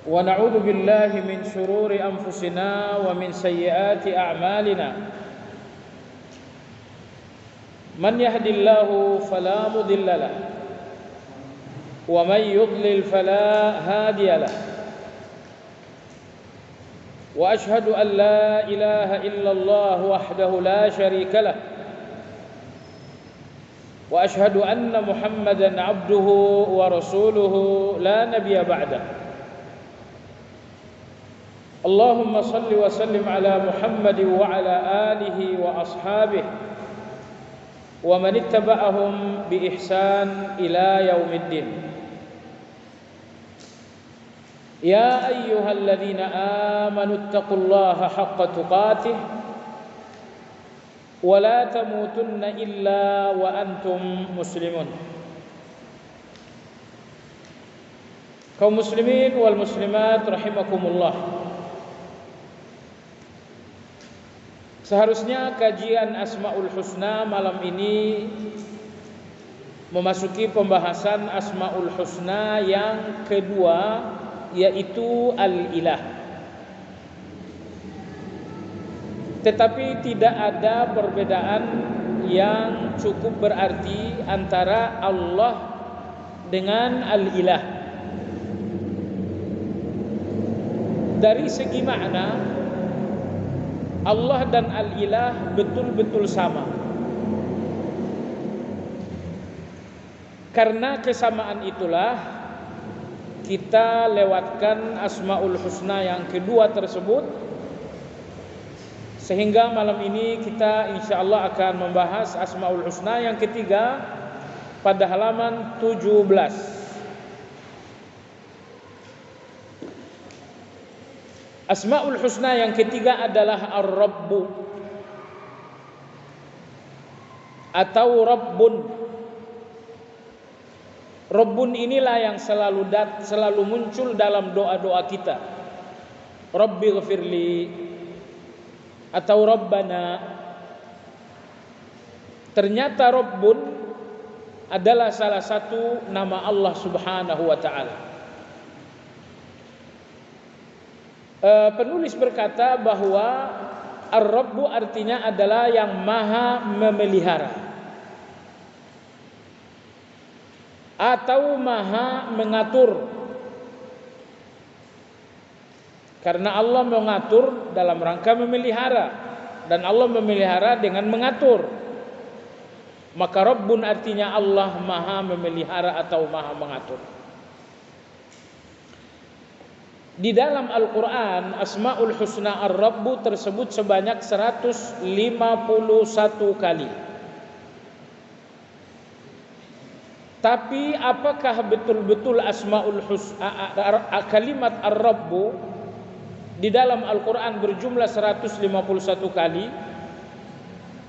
ونعوذ بالله من شرور أنفسنا ومن سيئات أعمالنا من يهد الله فلا مضل له ومن يضلل فلا هادي له وأشهد أن لا إله إلا الله وحده لا شريك له وأشهد أن محمدا عبده ورسوله لا نبي بعده اللهم صل وسلم على محمد وعلى آله وأصحابه ومن اتبعهم بإحسان إلى يوم الدين يا أيها الذين آمنوا اتقوا الله حق تقاته ولا تموتن إلا وأنتم مسلمون. Kaum muslimin wal muslimat rahimakumullah. Seharusnya kajian Asmaul Husna malam ini memasuki pembahasan Asmaul Husna yang kedua, yaitu Al-Ilah. Tetapi tidak ada perbedaan yang cukup berarti antara Allah dengan Al-Ilah. Dari segi makna, Allah dan Al-Ilah betul-betul sama. Karena kesamaan itulah kita lewatkan Asmaul Husna yang kedua tersebut, sehingga malam ini kita insyaallah akan membahas Asmaul Husna yang ketiga pada halaman 17. Asmaul Husna yang ketiga adalah Ar-Rabbu atau Rabbun. Rabbun inilah yang selalu muncul dalam doa-doa kita. Rabbighfirli atau Rabbana. Ternyata Rabbun adalah salah satu nama Allah Subhanahu wa taala. Penulis berkata bahwa Ar-Rabbu artinya adalah yang maha memelihara atau maha mengatur. Karena Allah mengatur dalam rangka memelihara, dan Allah memelihara dengan mengatur. Maka Rabbun artinya Allah maha memelihara atau maha mengatur. Di dalam Al-Quran, Asmaul Husna Ar-Rabbu tersebut sebanyak 151 kali. Tapi apakah betul-betul Asmaul Husna kalimat Ar-Rabbu di dalam Al-Quran berjumlah 151 kali?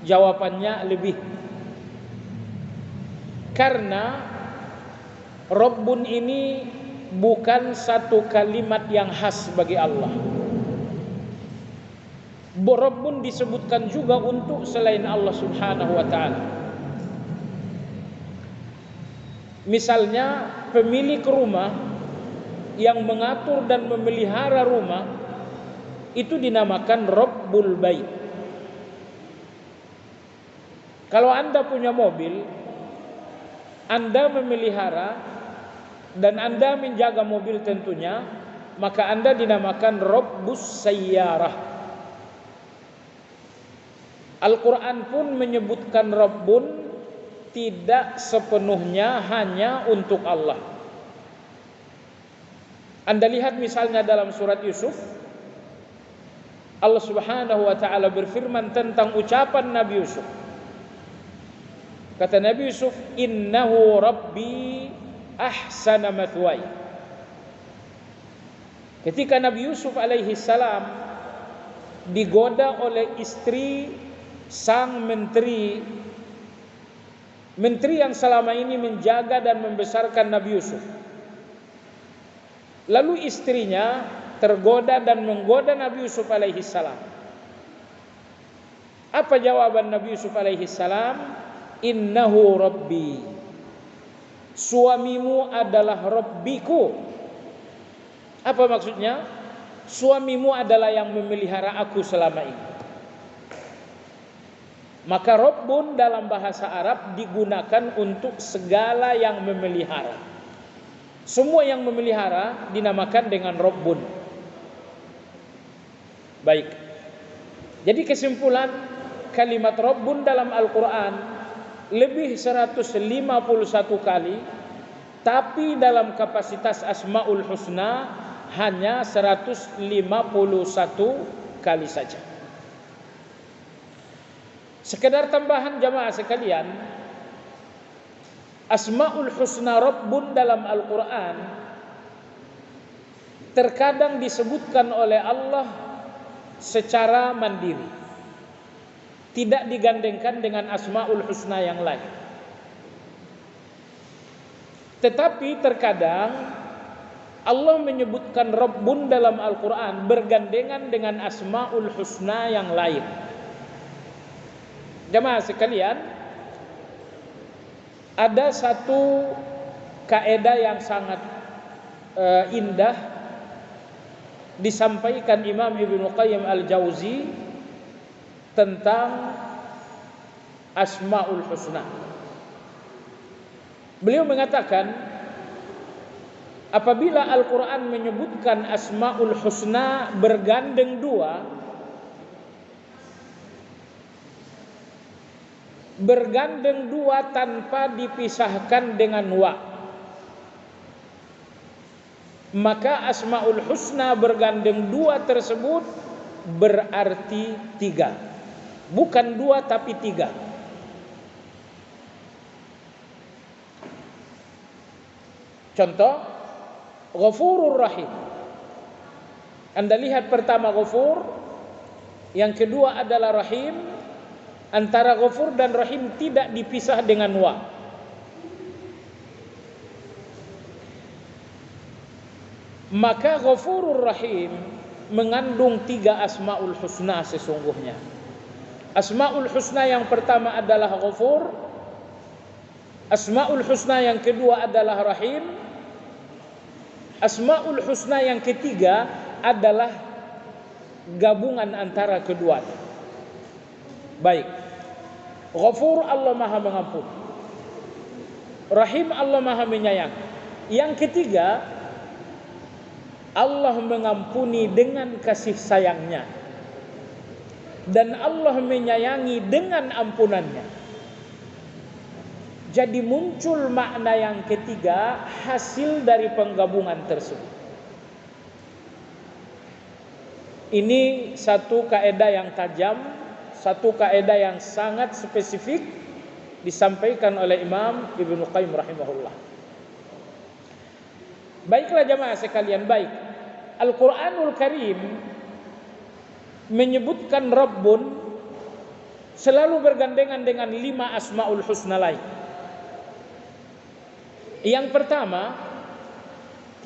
Jawabannya lebih. Karena Rabbun ini bukan satu kalimat yang khas bagi Allah. Rabbun disebutkan juga untuk selain Allah Subhanahu wa taala. Misalnya pemilik rumah yang mengatur dan memelihara rumah itu dinamakan Rabbul Bait. Kalau Anda punya mobil, Anda memelihara dan Anda menjaga mobil tentunya, maka Anda dinamakan Rabbus Sayyarah. Al-Quran pun menyebutkan Rabbun tidak sepenuhnya hanya untuk Allah. Anda lihat misalnya dalam surat Yusuf, Allah Subhanahu wa taala berfirman tentang ucapan Nabi Yusuf. Kata Nabi Yusuf, "Innahu Rabbi ahsana mathwaya." Ketika Nabi Yusuf alaihi salam digoda oleh istri sang menteri yang selama ini menjaga dan membesarkan Nabi Yusuf, lalu istrinya tergoda dan menggoda Nabi Yusuf alaihi salam. Apa jawaban Nabi Yusuf alaihi salam? Innahu Rabbi, suamimu adalah Rabbiku. Apa maksudnya? Suamimu adalah yang memelihara aku selama ini. Maka Rabbun dalam bahasa Arab digunakan untuk segala yang memelihara. Semua yang memelihara dinamakan dengan Rabbun. Baik. Jadi kesimpulan, kalimat Rabbun dalam Al-Quran lebih 151 kali, tapi dalam kapasitas Asmaul Husna hanya 151 kali saja. Sekedar tambahan jamaah sekalian, Asmaul Husna Rabbun dalam Al-Quran terkadang disebutkan oleh Allah secara mandiri, tidak digandengkan dengan Asmaul Husna yang lain. Tetapi terkadang Allah menyebutkan Rabbun dalam Al-Quran bergandengan dengan Asmaul Husna yang lain. Jemaah sekalian, ada satu kaidah yang sangat indah disampaikan Imam Ibnu Qayyim Al-Jauzi tentang Asmaul Husna. Beliau mengatakan, apabila Al-Quran menyebutkan Asmaul Husna bergandeng dua, tanpa dipisahkan dengan wa, maka Asmaul Husna bergandeng dua tersebut berarti tiga, bukan dua tapi tiga. Contoh, Ghafurur Rahim. Anda lihat pertama Ghafur, yang kedua adalah Rahim. Antara Ghafur dan Rahim tidak dipisah dengan wa. Maka Ghafurur Rahim mengandung tiga Asmaul Husna sesungguhnya. Asmaul Husna yang pertama adalah Ghafur, Asmaul Husna yang kedua adalah Rahim, Asmaul Husna yang ketiga adalah gabungan antara keduanya. Baik, Ghafur Allah Maha Mengampuni, Rahim Allah Maha Menyayang. Yang ketiga, Allah mengampuni dengan kasih sayangnya, dan Allah menyayangi dengan ampunannya. Jadi muncul makna yang ketiga hasil dari penggabungan tersebut. Ini satu kaidah yang tajam, satu kaidah yang sangat spesifik disampaikan oleh Imam Ibnu Qayyim rahimahullah. Baiklah jamaah sekalian, baik. Al-Quranul Karim menyebutkan Rabbun selalu bergandengan dengan 5 Asmaul Husna lain. Yang pertama,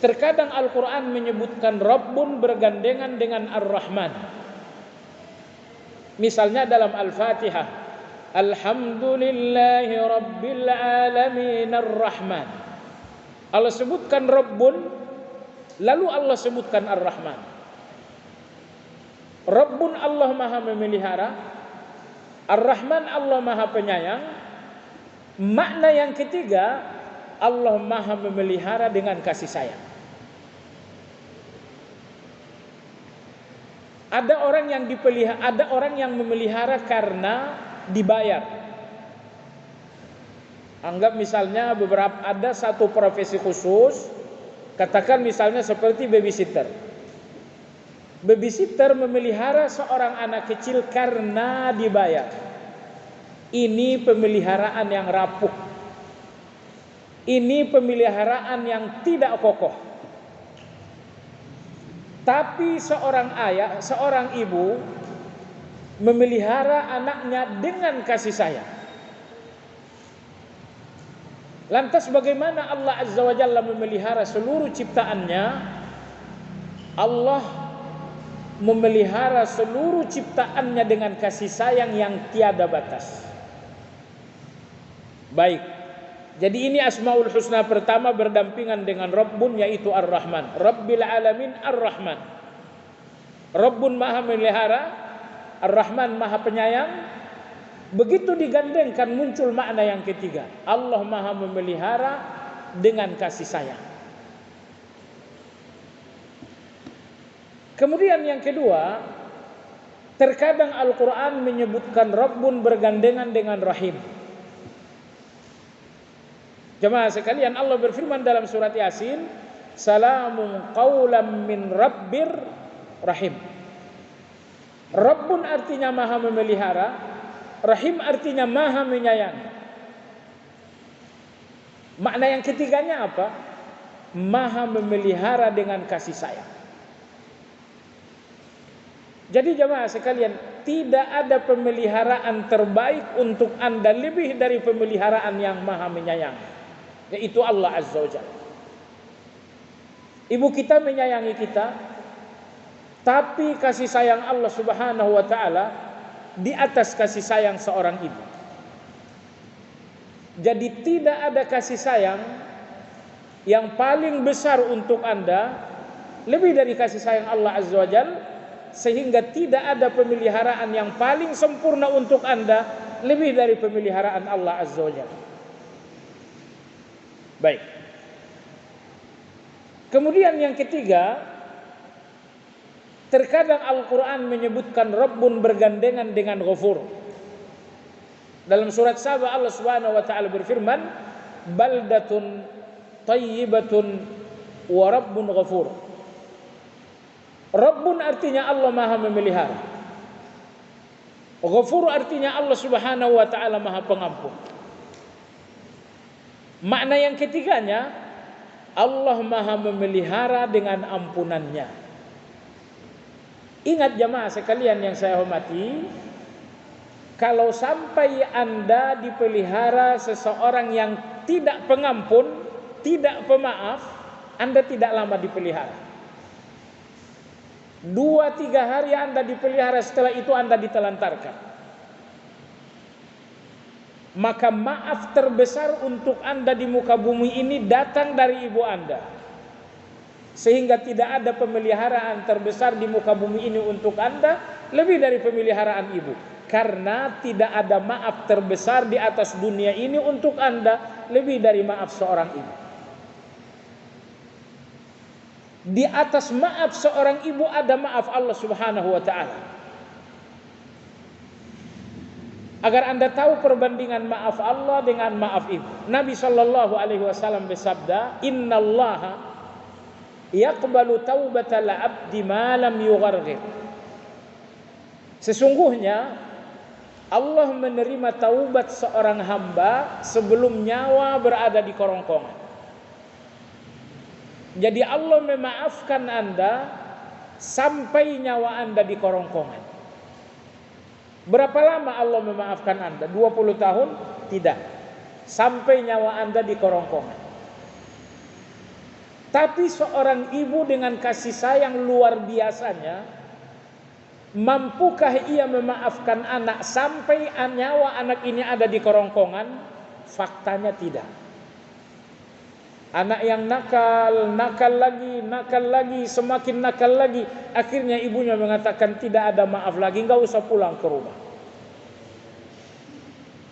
terkadang Al-Quran menyebutkan Rabbun bergandengan dengan Ar-Rahman. Misalnya dalam Al-Fatihah, Alhamdulillahi Rabbil Alamin Ar-Rahman. Allah sebutkan Rabbun, lalu Allah sebutkan Ar-Rahman. Rabbun Allah Maha Memelihara, Ar-Rahman Allah Maha Penyayang. Makna yang ketiga, Allah Maha Memelihara dengan kasih sayang. Ada orang yang dipelihara, ada orang yang memelihara karena dibayar. Anggap misalnya ada satu profesi khusus, katakan misalnya seperti babysitter. Babysitter memelihara seorang anak kecil karena dibayar. Ini pemeliharaan yang rapuh. Ini pemeliharaan yang tidak kokoh. Tapi seorang ayah, seorang ibu memelihara anaknya dengan kasih sayang. Lantas bagaimana Allah Azza wa Jalla memelihara seluruh ciptaannya? Allah memelihara seluruh ciptaannya dengan kasih sayang yang tiada batas. Baik, Jadi ini Asmaul Husna pertama berdampingan dengan Rabbun, yaitu Ar-Rahman. Rabbil Alamin Ar-Rahman. Rabbun maha memelihara, Ar-Rahman maha penyayang. Begitu digandengkan muncul makna yang ketiga. Allah maha memelihara dengan kasih sayang. Kemudian yang kedua, terkadang Al-Quran menyebutkan Rabbun bergandengan dengan Rahim. Jemaah sekalian, Allah berfirman dalam surat Yasin, Salamun qawlam min Rabbir Rahim. Rabbun artinya maha memelihara, Rahim artinya maha menyayangi. Makna yang ketiganya apa? Maha memelihara dengan kasih sayang. Jadi jemaah sekalian, tidak ada pemeliharaan terbaik untuk Anda lebih dari pemeliharaan yang maha menyayangi, yaitu Allah Azza wa Jalla. Ibu kita menyayangi kita, tapi kasih sayang Allah Subhanahu wa ta'ala di atas kasih sayang seorang ibu. Jadi tidak ada kasih sayang yang paling besar untuk Anda lebih dari kasih sayang Allah Azza wa Jalla, sehingga tidak ada pemeliharaan yang paling sempurna untuk Anda lebih dari pemeliharaan Allah Azza wa Jalla. Baik. Kemudian yang ketiga, terkadang Al-Quran menyebutkan Rabbun bergandengan dengan Ghafur. Dalam surat Saba Allah Subhanahu wa ta'ala berfirman, Baldatun tayyibatun wa Rabbun Ghafur. Rabbun artinya Allah maha memelihara, Ghafur artinya Allah Subhanahu wa ta'ala maha pengampun. Makna yang ketiganya, Allah maha memelihara dengan ampunannya. Ingat jemaah sekalian yang saya hormati, kalau sampai Anda dipelihara seseorang yang tidak pengampun, tidak pemaaf, Anda tidak lama dipelihara. 2-3 hari Anda dipelihara, setelah itu Anda ditelantarkan. Maka maaf terbesar untuk Anda di muka bumi ini datang dari ibu Anda. Sehingga tidak ada pemeliharaan terbesar di muka bumi ini untuk Anda lebih dari pemeliharaan ibu. Karena tidak ada maaf terbesar di atas dunia ini untuk Anda lebih dari maaf seorang ibu. Di atas maaf seorang ibu ada maaf Allah Subhanahu wa ta'ala. Agar Anda tahu perbandingan maaf Allah dengan maaf ibu, Nabi sallallahu alaihi wasallam bersabda, Innallaha yaqbalu taubatal abdi ma lam yugharghir. Sesungguhnya Allah menerima taubat seorang hamba sebelum nyawa berada di kerongkongan. Jadi Allah memaafkan Anda sampai nyawa Anda di kerongkongan. Berapa lama Allah memaafkan Anda? 20 tahun? Tidak. Sampai nyawa Anda di kerongkongan. Tapi seorang ibu dengan kasih sayang luar biasanya, mampukah ia memaafkan anak sampai nyawa anak ini ada di kerongkongan? Faktanya tidak. Anak yang nakal lagi, semakin nakal lagi. Akhirnya ibunya mengatakan tidak ada maaf lagi, enggak usah pulang ke rumah.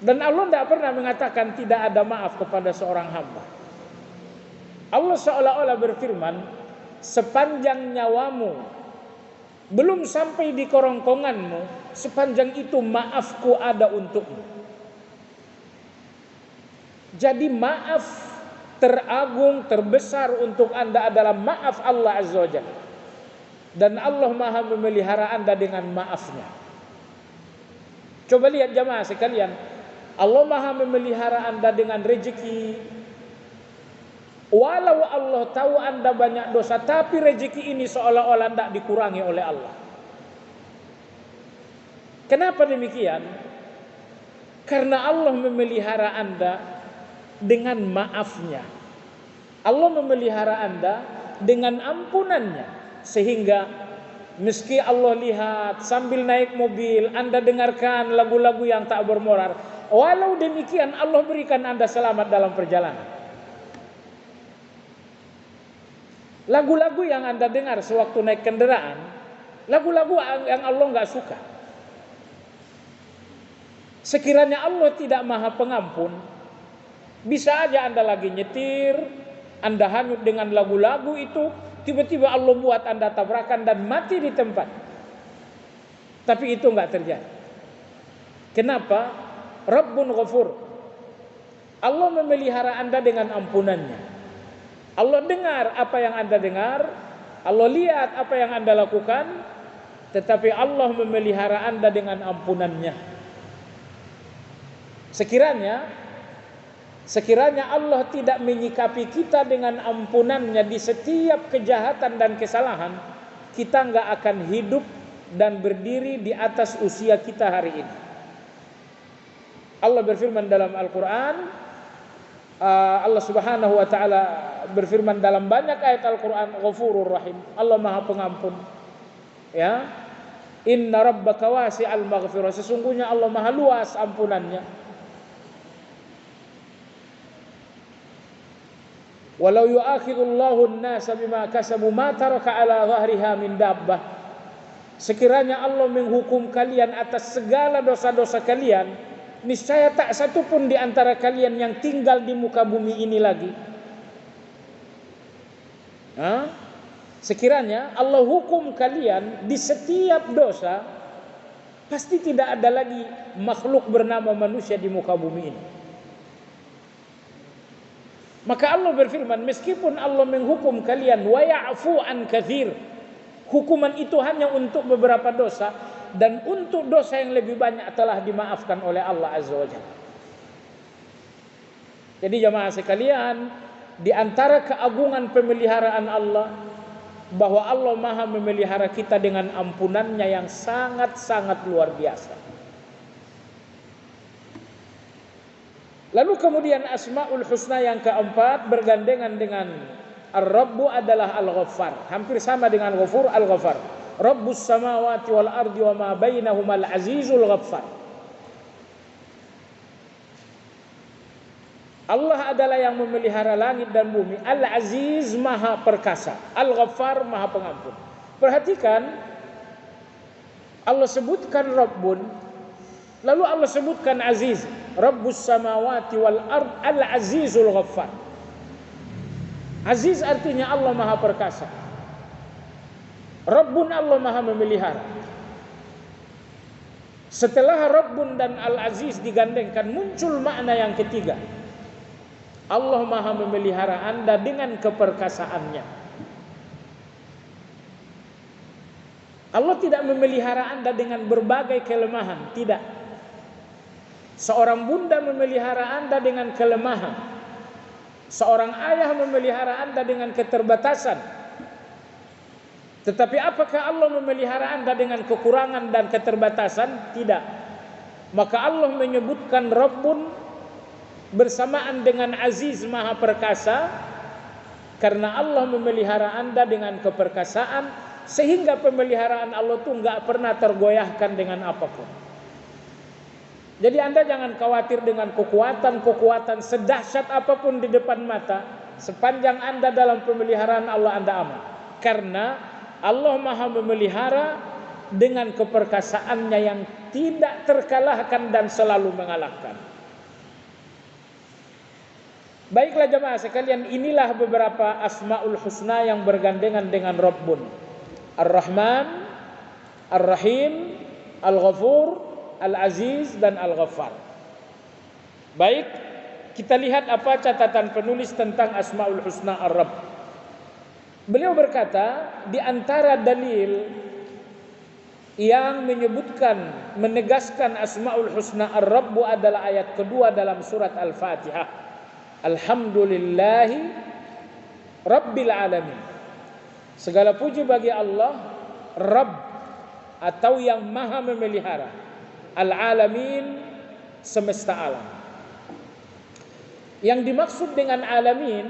Dan Allah tidak pernah mengatakan tidak ada maaf kepada seorang hamba. Allah seolah-olah berfirman, sepanjang nyawamu belum sampai di kerongkonganmu, sepanjang itu maafku ada untukmu. Jadi maaf teragung, terbesar untuk Anda adalah maaf Allah Azza wa Jalla. Dan Allah maha memelihara Anda dengan maafnya. Coba lihat jamaah sekalian, Allah maha memelihara Anda dengan rezeki. Walau Allah tahu Anda banyak dosa, tapi rezeki ini seolah-olah tidak dikurangi oleh Allah. Kenapa demikian? Karena Allah memelihara Anda dengan maafnya. Allah memelihara Anda dengan ampunannya, sehingga Meski Allah lihat sambil naik mobil, Anda dengarkan lagu-lagu yang tak bermoral. Walau demikian Allah berikan Anda selamat dalam perjalanan. Lagu-lagu yang Anda dengar sewaktu naik kendaraan, lagu-lagu yang Allah nggak suka. Sekiranya Allah tidak maha pengampun, bisa aja Anda lagi nyetir, Anda hanyut dengan lagu-lagu itu, tiba-tiba Allah buat Anda tabrakan dan mati di tempat. Tapi itu nggak terjadi. Kenapa? Rabbun Ghafur. Allah memelihara Anda dengan ampunannya. Allah dengar apa yang Anda dengar, Allah lihat apa yang Anda lakukan, tetapi Allah memelihara Anda dengan ampunannya. Sekiranya Allah tidak menyikapi kita dengan ampunannya di setiap kejahatan dan kesalahan, kita nggak akan hidup dan berdiri di atas usia kita hari ini. Allah berfirman dalam Al-Quran, Allah subhanahu wa ta'ala berfirman dalam banyak ayat Al-Quran, Ghafurur Rahim, Allah maha pengampun. Ya, Inna rabbaka wasi'al maghfirah, sesungguhnya Allah maha luas ampunannya. Walau yu'akhidullahu an-nasa bima kasabu ma taraka ala dhahriha min dabbah. Sekiranya Allah menghukum kalian atas segala dosa-dosa kalian, niscaya tak satu pun di antara kalian yang tinggal di muka bumi ini lagi. Sekiranya Allah hukum kalian di setiap dosa, pasti tidak ada lagi makhluk bernama manusia di muka bumi ini. Maka Allah berfirman, meskipun Allah menghukum kalian wa ya'fu an katsir, hukuman itu hanya untuk beberapa dosa, dan untuk dosa yang lebih banyak telah dimaafkan oleh Allah Azza wa Jalla. Jadi jamaah sekalian, di antara keagungan pemeliharaan Allah, bahwa Allah maha memelihara kita dengan ampunannya yang sangat-sangat luar biasa. Lalu kemudian Asmaul Husna yang keempat bergandengan dengan Ar-Rabbu adalah Al-Ghaffar. Hampir sama dengan Ghafur, Al-Ghaffar. Rabbus samawati wal ardi wa ma bainahuma al-azizul ghaffar. Allah adalah yang memelihara langit dan bumi. Al-Aziz maha perkasa, Al-Ghaffar maha pengampun. Perhatikan, Allah sebutkan Rabbun, lalu Allah sebutkan Aziz. Rabbus samawati wal ard al-azizul ghaffar. Aziz artinya Allah maha perkasa. Rabbun, Allah maha memelihara. Setelah Rabbun dan Al-Aziz digandengkan, muncul makna yang ketiga. Allah maha memelihara Anda dengan keperkasaannya. Allah tidak memelihara Anda dengan berbagai kelemahan, tidak. Seorang bunda memelihara Anda dengan kelemahan. Seorang ayah memelihara Anda dengan keterbatasan. Tetapi apakah Allah memelihara Anda dengan kekurangan dan keterbatasan? Tidak. Maka Allah menyebutkan Rabbun bersamaan dengan Aziz maha perkasa, karena Allah memelihara Anda dengan keperkasaan, sehingga pemeliharaan Allah itu enggak pernah tergoyahkan dengan apapun. Jadi Anda jangan khawatir dengan kekuatan sedahsyat apapun di depan mata. Sepanjang Anda dalam pemeliharaan Allah, Anda aman. Karena Allah maha memelihara dengan keperkasaannya yang tidak terkalahkan dan selalu mengalahkan. Baiklah jemaah sekalian, inilah beberapa Asmaul Husna yang bergandengan dengan Rabbun. Ar-Rahman, Ar-Rahim, Al-Ghafur, Al-Aziz dan Al-Ghaffar. Baik, kita lihat apa catatan penulis tentang Asmaul Husna Ar-Rabb. Beliau berkata, di antara dalil yang menyebutkan, menegaskan Asmaul Husna Ar-Rabb adalah ayat kedua dalam surat Al-Fatihah. Alhamdulillahi Rabbil Alamin. Segala puji bagi Allah, Rabb atau yang maha memelihara. Al-Alamin, semesta alam. Yang dimaksud dengan alamin,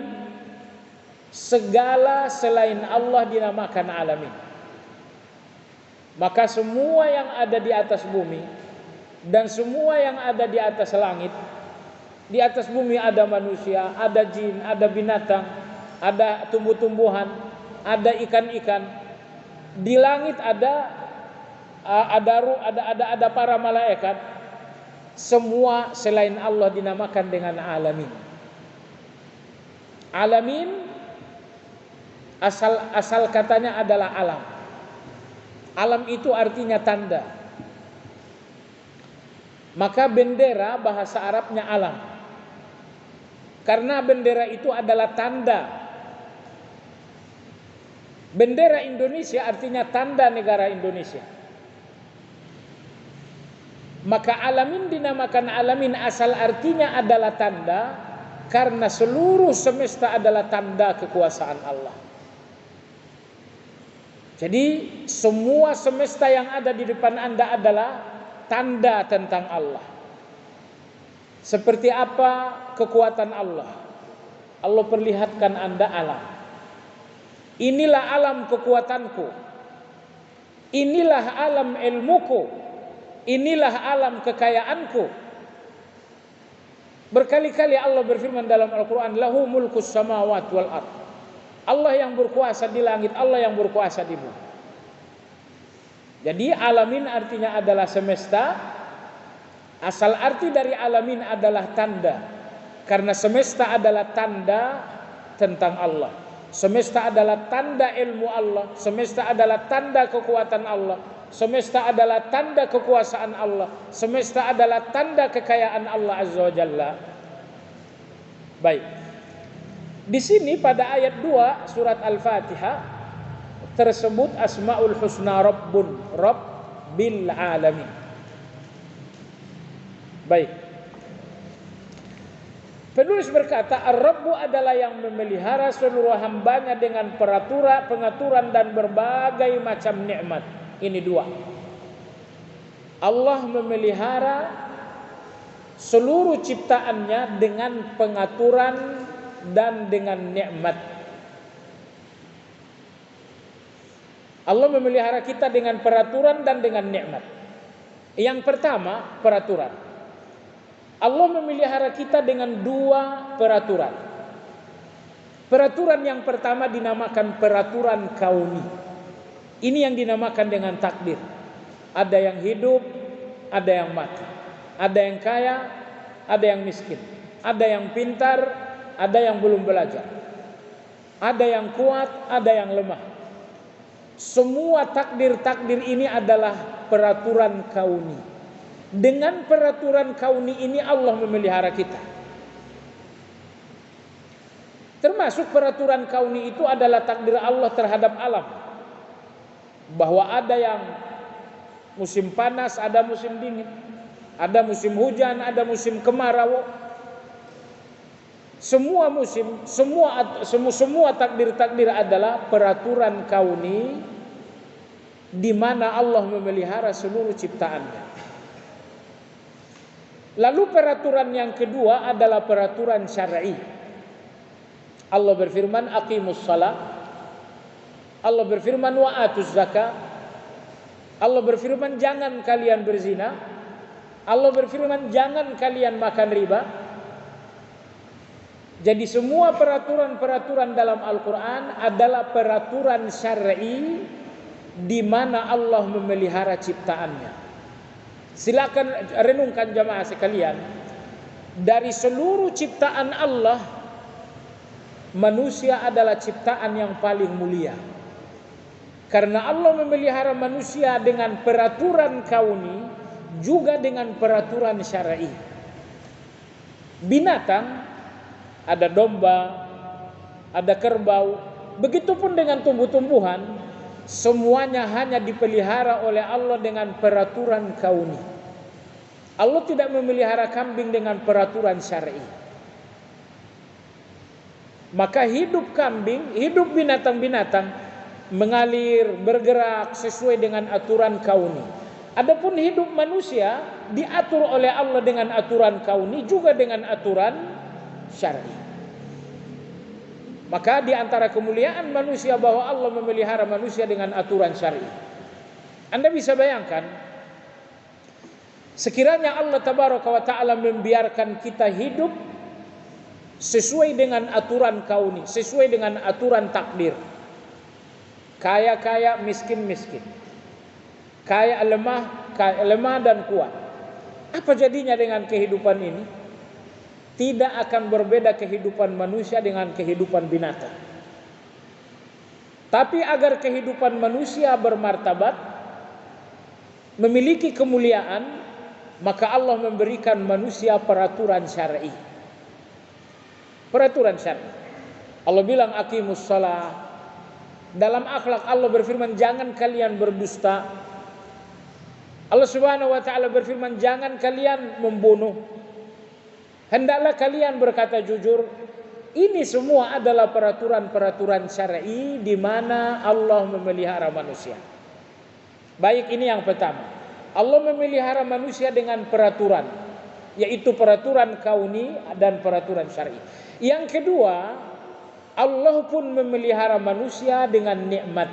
segala selain Allah dinamakan alamin. Maka semua yang ada di atas bumi dan semua yang ada di atas langit, di atas bumi ada manusia, ada jin, ada binatang, ada tumbuh-tumbuhan, ada ikan-ikan. Di langit ada para malaikat. Semua selain Allah dinamakan dengan alamin. Alamin asal katanya adalah alam. Alam itu artinya tanda. Maka bendera bahasa Arabnya alam. Karena bendera itu adalah tanda. Bendera Indonesia artinya tanda negara Indonesia. Maka alamin dinamakan alamin asal artinya adalah tanda, karena seluruh semesta adalah tanda kekuasaan Allah. Jadi semua semesta yang ada di depan Anda adalah tanda tentang Allah. Seperti apa kekuatan Allah? Allah perlihatkan Anda alam. Inilah alam kekuatanku. Inilah alam ilmuku. Inilah alam kekayaanku. Berkali-kali Allah berfirman dalam Al-Quran, lahu mulkus samawati wal ard. Allah yang berkuasa di langit, Allah yang berkuasa di bumi. Jadi alamin artinya adalah semesta. Asal arti dari alamin adalah tanda. Karena semesta adalah tanda tentang Allah. Semesta adalah tanda ilmu Allah. Semesta adalah tanda kekuatan Allah. Semesta adalah tanda kekuasaan Allah. Semesta adalah tanda kekayaan Allah Azza wa Jalla. Baik. Di sini pada ayat 2 surat Al-Fatihah tersebut Asmaul Husna Rabbun, Rabbil Alamin. Baik. Penulis berkata, Ar-Rabbu adalah yang memelihara seluruh hambanya dengan peraturan, pengaturan dan berbagai macam nikmat. Ini dua. Allah memelihara seluruh ciptaannya dengan pengaturan dan dengan nikmat. Allah memelihara kita dengan peraturan dan dengan nikmat. Yang pertama, peraturan. Allah memelihara kita dengan dua peraturan. Peraturan yang pertama dinamakan peraturan kauni. Ini yang dinamakan dengan takdir. Ada yang hidup, ada yang mati. Ada yang kaya, ada yang miskin. Ada yang pintar, ada yang belum belajar. Ada yang kuat, ada yang lemah. Semua takdir-takdir ini adalah peraturan kauni. Dengan peraturan kauni ini Allah memelihara kita. Termasuk peraturan kauni itu adalah takdir Allah terhadap alam. Bahwa ada yang musim panas, ada musim dingin. Ada musim hujan, ada musim kemarau. Semua musim, semua takdir-takdir adalah peraturan kauni di mana Allah memelihara seluruh ciptaannya. Lalu peraturan yang kedua adalah peraturan syar'i. Allah berfirman, aqimus shalah. Allah berfirman, wa atuz zakah. Allah berfirman, jangan kalian berzina. Allah berfirman, jangan kalian makan riba. Jadi semua peraturan-peraturan dalam Al-Quran adalah peraturan syar'i di mana Allah memelihara ciptaannya. Silakan renungkan jamaah sekalian. Dari seluruh ciptaan Allah, manusia adalah ciptaan yang paling mulia. Karena Allah memelihara manusia dengan peraturan kauni, juga dengan peraturan syar'i. Binatang, ada domba, ada kerbau, begitupun dengan tumbuh-tumbuhan, semuanya hanya dipelihara oleh Allah dengan peraturan kauni. Allah tidak memelihara kambing dengan peraturan syar'i. Maka hidup kambing, hidup binatang-binatang mengalir, bergerak sesuai dengan aturan kauni. Adapun hidup manusia diatur oleh Allah dengan aturan kauni, juga dengan aturan syar'i. Maka di antara kemuliaan manusia bahwa Allah memelihara manusia dengan aturan syar'i. Anda bisa bayangkan, sekiranya Allah Tabaraka wa Ta'ala membiarkan kita hidup sesuai dengan aturan kauni, sesuai dengan aturan takdir. Kaya-kaya, miskin-miskin. Kaya lemah dan kuat. Apa jadinya dengan kehidupan ini? Tidak akan berbeda kehidupan manusia dengan kehidupan binatang. Tapi agar kehidupan manusia bermartabat, memiliki kemuliaan, maka Allah memberikan manusia peraturan syar'i. Peraturan syar'i. Allah bilang aqimus shalah. Dalam akhlak Allah berfirman, jangan kalian berdusta. Allah Subhanahu wa Ta'ala berfirman, jangan kalian membunuh. Hendaklah kalian berkata jujur. Ini semua adalah peraturan-peraturan syar'i di mana Allah memelihara manusia. Baik, ini yang pertama. Allah memelihara manusia dengan peraturan, yaitu peraturan kauni dan peraturan syar'i. Yang kedua, Allah pun memelihara manusia dengan nikmat.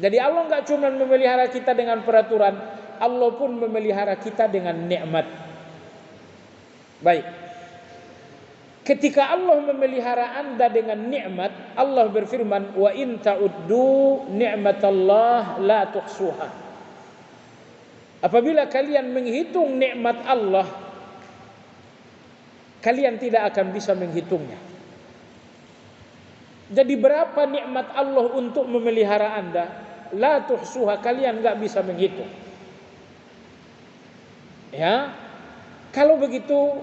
Jadi Allah enggak cuma memelihara kita dengan peraturan, Allah pun memelihara kita dengan nikmat. Baik. Ketika Allah memelihara Anda dengan nikmat, Allah berfirman, "Wa in ta'uddu ni'matallah la tuhsuha." Apabila kalian menghitung nikmat Allah, kalian tidak akan bisa menghitungnya. Jadi berapa nikmat Allah untuk memelihara Anda, la tuhsuha, kalian enggak bisa menghitung. Ya. Kalau begitu,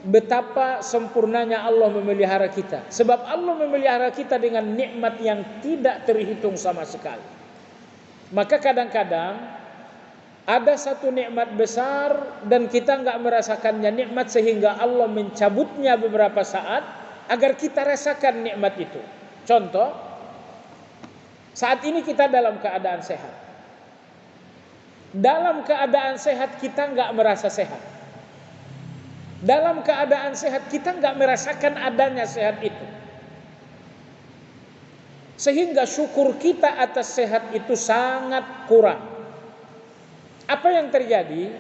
betapa sempurnanya Allah memelihara kita. Sebab Allah memelihara kita dengan nikmat yang tidak terhitung sama sekali. Maka kadang-kadang ada satu nikmat besar dan kita enggak merasakannya nikmat, sehingga Allah mencabutnya beberapa saat agar kita rasakan nikmat itu. Contoh, saat ini kita dalam keadaan sehat. Dalam keadaan sehat kita enggak merasa sehat. Dalam keadaan sehat kita enggak merasakan adanya sehat itu. Sehingga syukur kita atas sehat itu sangat kurang. Apa yang terjadi?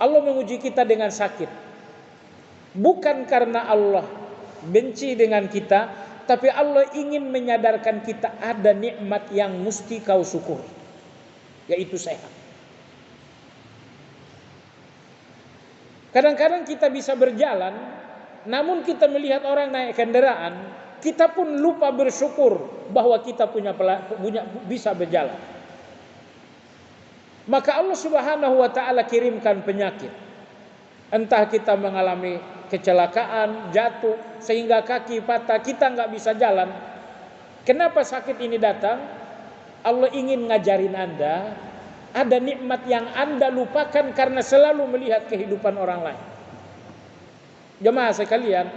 Allah menguji kita dengan sakit. Bukan karena Allah benci dengan kita, tapi Allah ingin menyadarkan kita ada nikmat yang mesti kau syukuri, yaitu sehat. Kadang-kadang kita bisa berjalan, namun kita melihat orang naik kendaraan, kita pun lupa bersyukur bahwa kita bisa berjalan. Maka Allah Subhanahu wa Ta'ala kirimkan penyakit. Entah kita mengalami kecelakaan, jatuh sehingga kaki patah, kita enggak bisa jalan. Kenapa sakit ini datang? Allah ingin ngajarin Anda ada nikmat yang Anda lupakan karena selalu melihat kehidupan orang lain. Jemaah sekalian,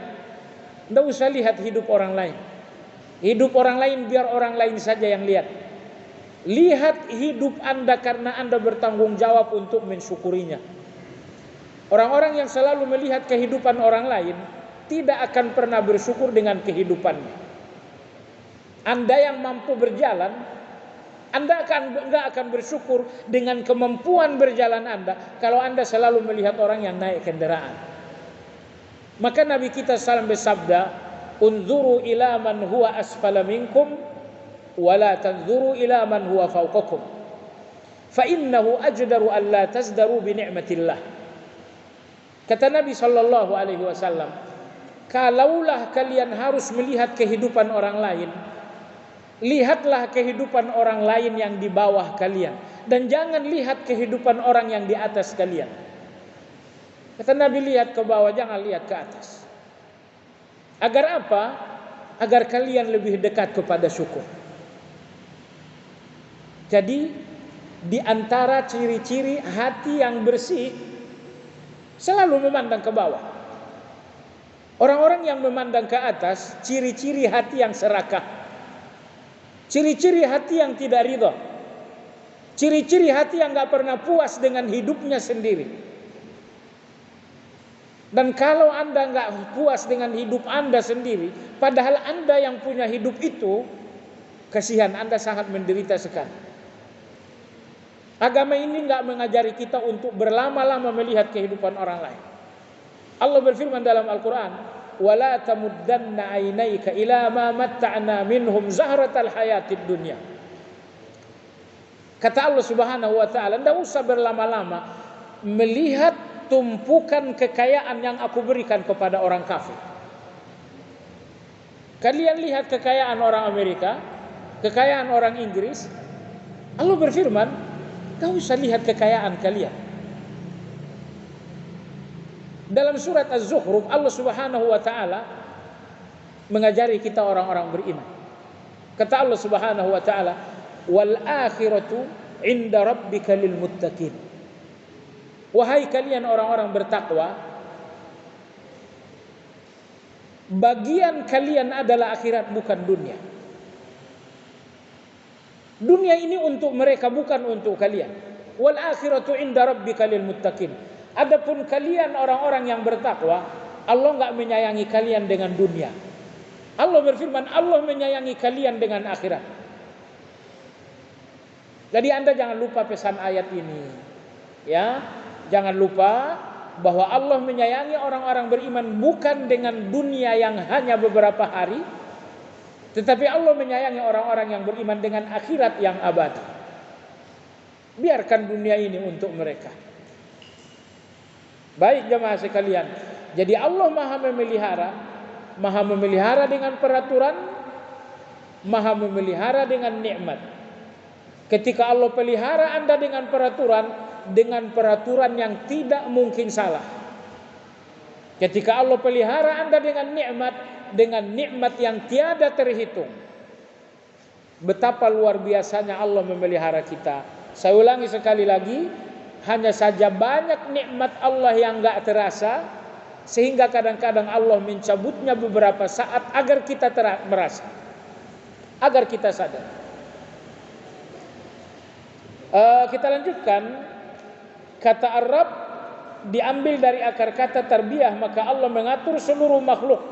enggak usah lihat hidup orang lain. Hidup orang lain biar orang lain saja yang lihat. Lihat hidup Anda karena Anda bertanggung jawab untuk mensyukurinya. Orang-orang yang selalu melihat kehidupan orang lain tidak akan pernah bersyukur dengan kehidupannya. Anda yang mampu berjalan, Anda enggak akan bersyukur dengan kemampuan berjalan Anda kalau Anda selalu melihat orang yang naik kendaraan. Maka Nabi kita SAW bersabda, "Unzuru ila man huwa asfala minkum wala tanzuru ila man huwa fawqakum fa innahu ajdaru an la tazdaru bi ni'matillah." Kata Nabi sallallahu alaihi wasallam, kalaulah kalian harus melihat kehidupan orang lain, lihatlah kehidupan orang lain yang di bawah kalian dan jangan lihat kehidupan orang yang di atas kalian. Kata Nabi, lihat ke bawah, jangan lihat ke atas. Agar apa? Agar kalian lebih dekat kepada syukur. Jadi di antara ciri-ciri hati yang bersih selalu memandang ke bawah. Orang-orang yang memandang ke atas, ciri-ciri hati yang serakah. Ciri-ciri hati yang tidak ridha. Ciri-ciri hati yang gak pernah puas dengan hidupnya sendiri. Dan kalau Anda gak puas dengan hidup Anda sendiri, padahal Anda yang punya hidup itu, kasihan Anda sangat menderita sekali. Agama ini enggak mengajari kita untuk berlama-lama melihat kehidupan orang lain. Allah berfirman dalam Al-Quran, وَلَا تَمُدَّنَّ عَيْنَيْكَ إِلَى مَا مَتَّعْنَا مِنْهُمْ زَهْرَةَ الْحَيَاةِ الدُّنْيَا. Kata Allah Subhanahu wa taala, tidak usah berlama-lama melihat tumpukan kekayaan yang aku berikan kepada orang kafir. Kalian lihat kekayaan orang Amerika, kekayaan orang Inggris. Allah berfirman, tidak usah lihat kekayaan kalian. Dalam surat Az-Zukhruf, Allah Subhanahu wa taala mengajari kita orang-orang beriman. Kata Allah Subhanahu wa taala, wal akhiratu inda rabbika lil muttaqin. Wahai kalian orang-orang bertakwa, bagian kalian adalah akhirat, bukan dunia. Dunia ini untuk mereka, bukan untuk kalian. Wal akhiratu inda rabbika lil muttaqin. Adapun kalian orang-orang yang bertakwa, Allah enggak menyayangi kalian dengan dunia. Allah berfirman, Allah menyayangi kalian dengan akhirat. Jadi Anda jangan lupa pesan ayat ini. Ya, jangan lupa bahwa Allah menyayangi orang-orang beriman bukan dengan dunia yang hanya beberapa hari, tetapi Allah menyayangi orang-orang yang beriman dengan akhirat yang abadi. Biarkan dunia ini untuk mereka. Baik jemaah sekalian. Jadi Allah Maha memelihara dengan peraturan, Maha memelihara dengan nikmat. Ketika Allah pelihara Anda dengan peraturan yang tidak mungkin salah. Ketika Allah pelihara Anda dengan nikmat yang tiada terhitung. Betapa luar biasanya Allah memelihara kita. Saya ulangi sekali lagi, hanya saja banyak nikmat Allah yang enggak terasa, sehingga kadang-kadang Allah mencabutnya beberapa saat agar kita merasa, agar kita sadar. Kita lanjutkan. Kata Arab diambil dari akar kata tarbiyah, maka Allah mengatur seluruh makhluk,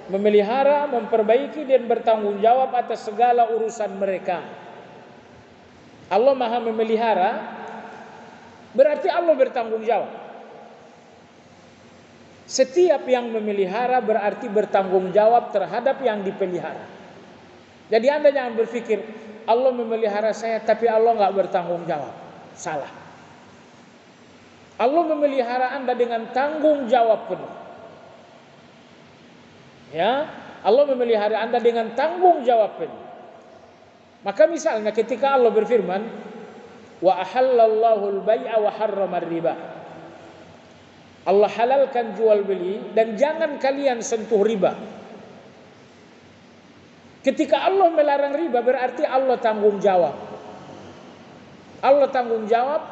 memelihara, memperbaiki dan bertanggung jawab atas segala urusan mereka. Allah Maha memelihara, berarti Allah bertanggung jawab. Setiap yang memelihara berarti bertanggung jawab terhadap yang dipelihara. Jadi Anda jangan berpikir Allah memelihara saya tapi Allah enggak bertanggung jawab. Salah. Allah memelihara Anda dengan tanggung jawab penuh. Ya, Allah memelihara Anda dengan tanggung jawab penuh. Maka misalnya ketika Allah berfirman, wa ahallallahu al-bai'a wa harrama riba. Allah halalkan jual beli dan jangan kalian sentuh riba. Ketika Allah melarang riba berarti Allah tanggung jawab. Allah tanggung jawab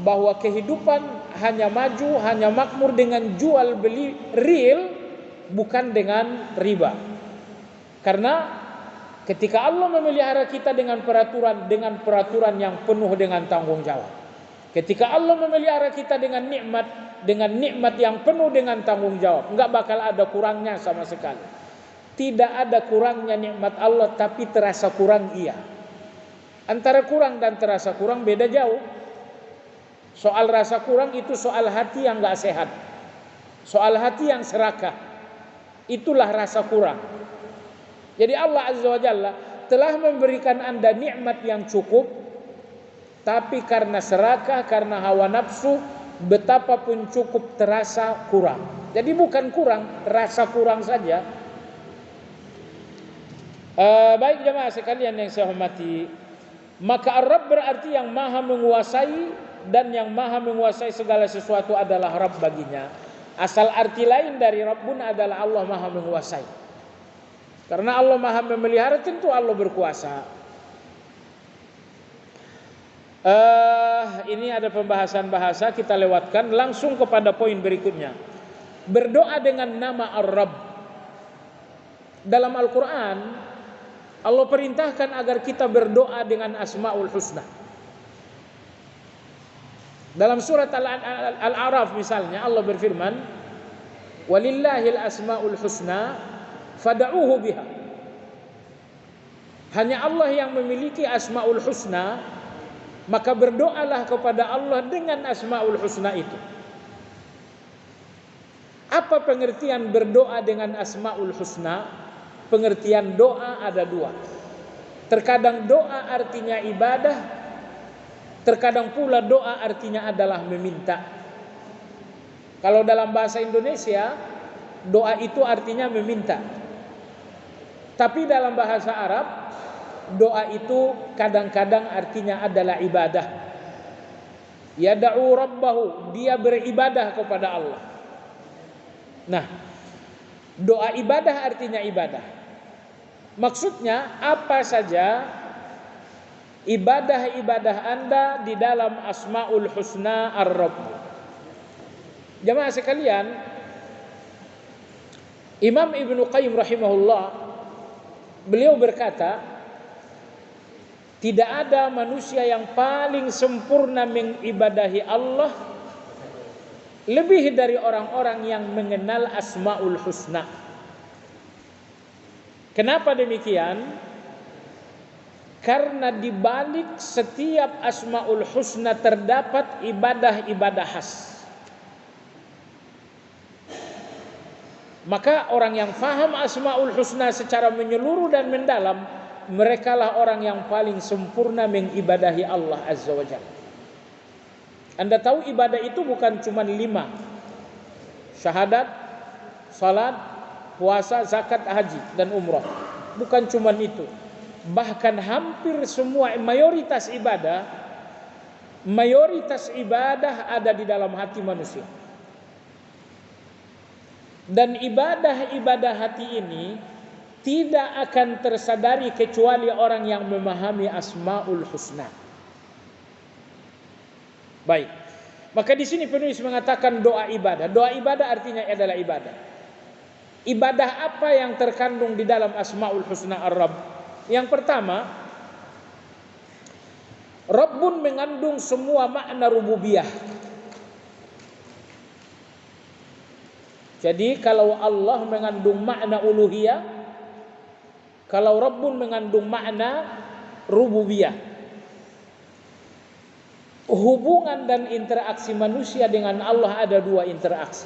bahwa kehidupan hanya maju, hanya makmur dengan jual beli real, bukan dengan riba. Karena ketika Allah memelihara kita dengan peraturan yang penuh dengan tanggung jawab. Ketika Allah memelihara kita dengan nikmat yang penuh dengan tanggung jawab, enggak bakal ada kurangnya sama sekali. Tidak ada kurangnya nikmat Allah, tapi terasa kurang iya. Antara kurang dan terasa kurang beda jauh. Soal rasa kurang itu soal hati yang enggak sehat. Soal hati yang serakah. Itulah rasa kurang. Jadi Allah Azza wa Jalla telah memberikan Anda nikmat yang cukup, tapi karena serakah, karena hawa nafsu, betapapun cukup terasa kurang. Jadi bukan kurang, rasa kurang saja. Baik jemaah sekalian yang saya hormati, maka Ar-Rabb berarti yang maha menguasai, dan yang maha menguasai segala sesuatu adalah Rabb baginya. Asal arti lain dari Rabbun adalah Allah maha menguasai. Karena Allah maha memelihara, tentu Allah berkuasa. Ini ada pembahasan bahasa, kita lewatkan langsung kepada poin berikutnya. Berdoa dengan nama Ar-Rabb. Dalam Al-Quran Allah perintahkan agar kita berdoa dengan Asmaul Husna. Dalam surat Al-A'raf misalnya Allah berfirman, walillahil asmaul husna fad'uuhu biha. Hanya Allah yang memiliki Asmaul Husna, maka berdoalah kepada Allah dengan Asmaul Husna itu. Apa pengertian berdoa dengan Asmaul Husna? Pengertian doa ada dua. Terkadang doa artinya ibadah, terkadang pula doa artinya adalah meminta. Kalau dalam bahasa Indonesia, doa itu artinya meminta. Tapi dalam bahasa Arab, doa itu kadang-kadang artinya adalah ibadah. Yada'u rabbahu, dia beribadah kepada Allah. Nah, doa ibadah artinya ibadah. Maksudnya apa saja ibadah-ibadah Anda di dalam Asmaul Husna Ar-Rabb. Jamaah sekalian, Imam Ibnu Qayyim rahimahullah, beliau berkata, tidak ada manusia yang paling sempurna mengibadahi Allah lebih dari orang-orang yang mengenal Asmaul Husna. Kenapa demikian? Karena di balik setiap Asmaul Husna terdapat ibadah-ibadah khas. Maka orang yang faham Asmaul Husna secara menyeluruh dan mendalam, merekalah orang yang paling sempurna mengibadahi Allah Azza wa Jalla. Anda tahu ibadah itu bukan cuma 5. Syahadat, salat, puasa, zakat, haji, dan umrah. Bukan cuma itu. Bahkan hampir semua mayoritas ibadah ada di dalam hati manusia. Dan ibadah-ibadah hati ini tidak akan tersadari kecuali orang yang memahami Asmaul Husna. Baik. Maka di sini penulis mengatakan doa ibadah. Doa ibadah artinya adalah ibadah. Ibadah apa yang terkandung di dalam Asmaul Husna Ar-Rabb? Yang pertama, Rabbun mengandung semua makna rububiyah. Jadi kalau Allah mengandung makna uluhiyah, kalau Rabbun mengandung makna rububiyah. Hubungan dan interaksi manusia dengan Allah ada 2 interaksi.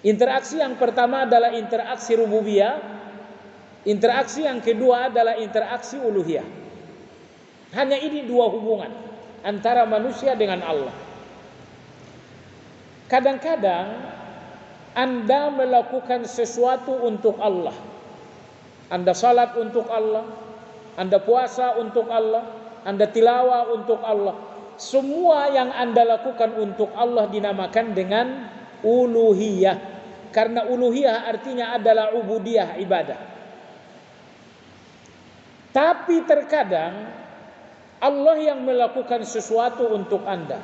Interaksi yang pertama adalah interaksi rububiyah. Interaksi yang kedua adalah interaksi uluhiyah. Hanya ini 2 hubungan antara manusia dengan Allah. Kadang-kadang Anda melakukan sesuatu untuk Allah. Anda salat untuk Allah, Anda puasa untuk Allah, Anda tilawah untuk Allah. Semua yang Anda lakukan untuk Allah dinamakan dengan uluhiyah. Karena uluhiyah artinya adalah ubudiyah, ibadah. Tapi terkadang Allah yang melakukan sesuatu untuk Anda.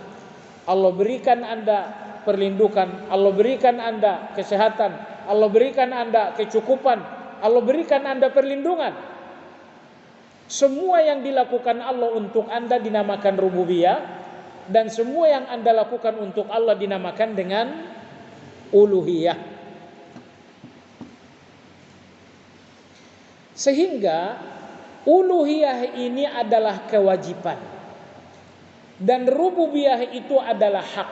Allah berikan Anda perlindungan, Allah berikan Anda kesehatan, Allah berikan Anda kecukupan, Allah berikan Anda perlindungan. Semua yang dilakukan Allah untuk Anda dinamakan rububiyah, dan semua yang Anda lakukan untuk Allah dinamakan dengan uluhiyah. Sehingga uluhiyah ini adalah kewajiban dan rububiyah itu adalah hak.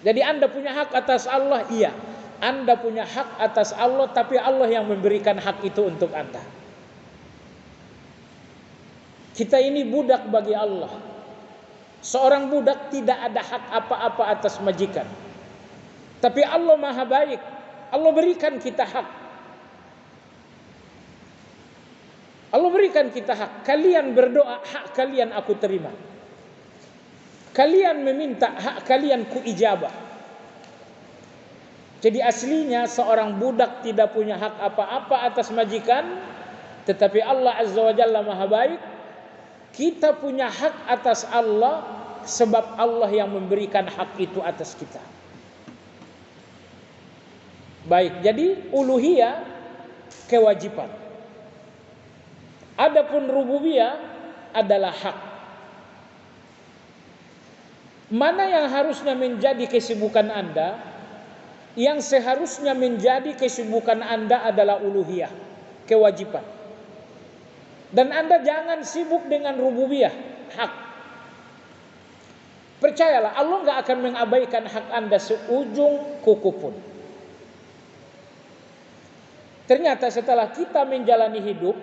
Jadi Anda punya hak atas Allah, iya. Anda punya hak atas Allah, tapi Allah yang memberikan hak itu untuk Anda. Kita ini budak bagi Allah. Seorang budak tidak ada hak apa-apa atas majikan. Tapi Allah Maha Baik. Allah berikan kita hak. Allah berikan kita hak. Kalian berdoa, hak kalian aku terima. Kalian meminta, hak kalian ku ijabah. Jadi aslinya seorang budak tidak punya hak apa-apa atas majikan, tetapi Allah Azza wa Jalla Maha Baik. Kita punya hak atas Allah sebab Allah yang memberikan hak itu atas kita. Baik, jadi uluhiyah kewajiban. Adapun rububiyah adalah hak. Mana yang harusnya menjadi kesibukan Anda? Yang seharusnya menjadi kesibukan Anda adalah uluhiyah, kewajiban. Dan Anda jangan sibuk dengan rububiyah, hak. Percayalah, Allah nggak akan mengabaikan hak Anda seujung kuku pun. Ternyata setelah kita menjalani hidup,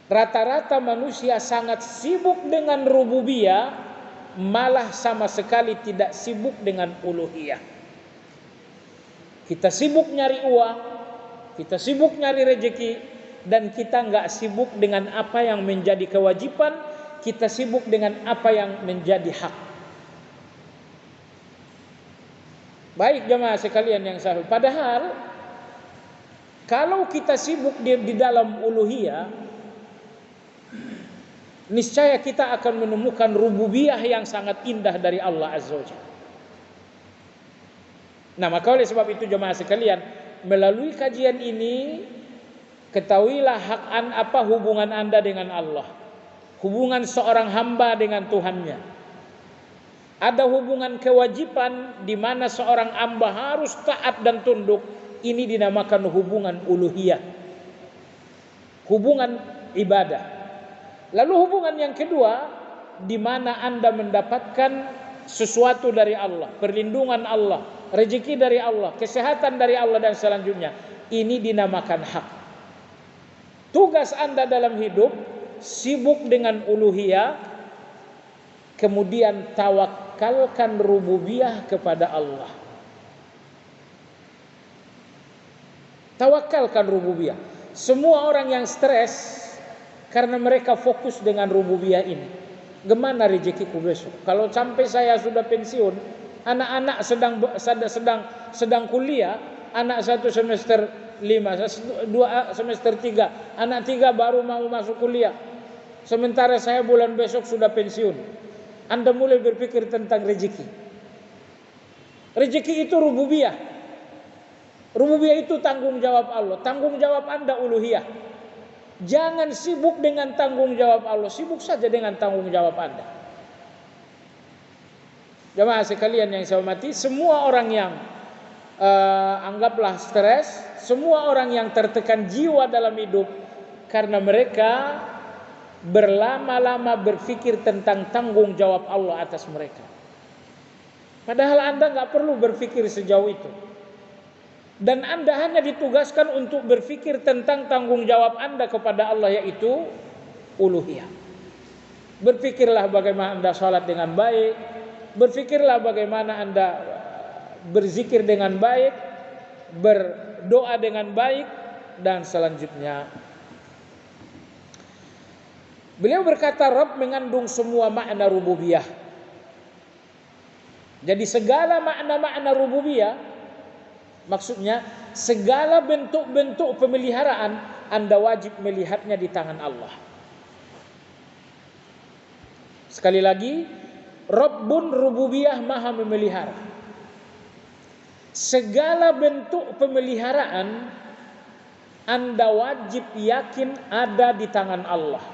rata-rata manusia sangat sibuk dengan rububiyah, malah sama sekali tidak sibuk dengan uluhiyah. Kita sibuk nyari uang, kita sibuk nyari rezeki, dan kita nggak sibuk dengan apa yang menjadi kewajiban, kita sibuk dengan apa yang menjadi hak. Baik jemaah sekalian yang sahih. Padahal kalau kita sibuk di dalam uluhiyah, niscaya kita akan menemukan rububiyah yang sangat indah dari Allah Azza wa Jalla. Nah, maka oleh sebab itu jemaah sekalian, melalui kajian ini ketahuilah apa hubungan Anda dengan Allah. Hubungan seorang hamba dengan Tuhannya. Ada hubungan kewajiban di mana seorang hamba harus taat dan tunduk. Ini dinamakan hubungan uluhiyah. Hubungan ibadah. Lalu hubungan yang kedua, di mana Anda mendapatkan sesuatu dari Allah, perlindungan Allah, rezeki dari Allah, kesehatan dari Allah dan selanjutnya. Ini dinamakan hak. Tugas Anda dalam hidup sibuk dengan uluhiyah, kemudian tawakalkan rububiyah kepada Allah. Tawakalkan rububiyah. Semua orang yang stres karena mereka fokus dengan rububiyah ini. Gimana rezekiku besok? Kalau sampai saya sudah pensiun, anak-anak sedang kuliah, anak 1 semester 5, 2 semester 3, anak 3 baru mau masuk kuliah. Sementara saya bulan besok sudah pensiun. Anda mulai berpikir tentang rezeki. Rezeki itu rububiyah. Rububiyah itu tanggung jawab Allah. Tanggung jawab Anda uluhiyah. Jangan sibuk dengan tanggung jawab Allah, sibuk saja dengan tanggung jawab Anda. Jemaah sekalian yang saya hormati, semua orang yang anggaplah stres, semua orang yang tertekan jiwa dalam hidup karena mereka berlama-lama berpikir tentang tanggung jawab Allah atas mereka. Padahal Anda nggak perlu berpikir sejauh itu. Dan Anda hanya ditugaskan untuk berpikir tentang tanggung jawab Anda kepada Allah, yaitu uluhiyah. Berpikirlah bagaimana Anda sholat dengan baik, berpikirlah bagaimana Anda berzikir dengan baik, berdoa dengan baik, dan selanjutnya. Beliau berkata, Rabb mengandung semua makna rububiyah. Jadi segala makna-makna rububiyah, maksudnya segala bentuk-bentuk pemeliharaan Anda wajib melihatnya di tangan Allah. Sekali lagi, Rabbun rububiyah, maha memelihara. Segala bentuk pemeliharaan Anda wajib yakin ada di tangan Allah.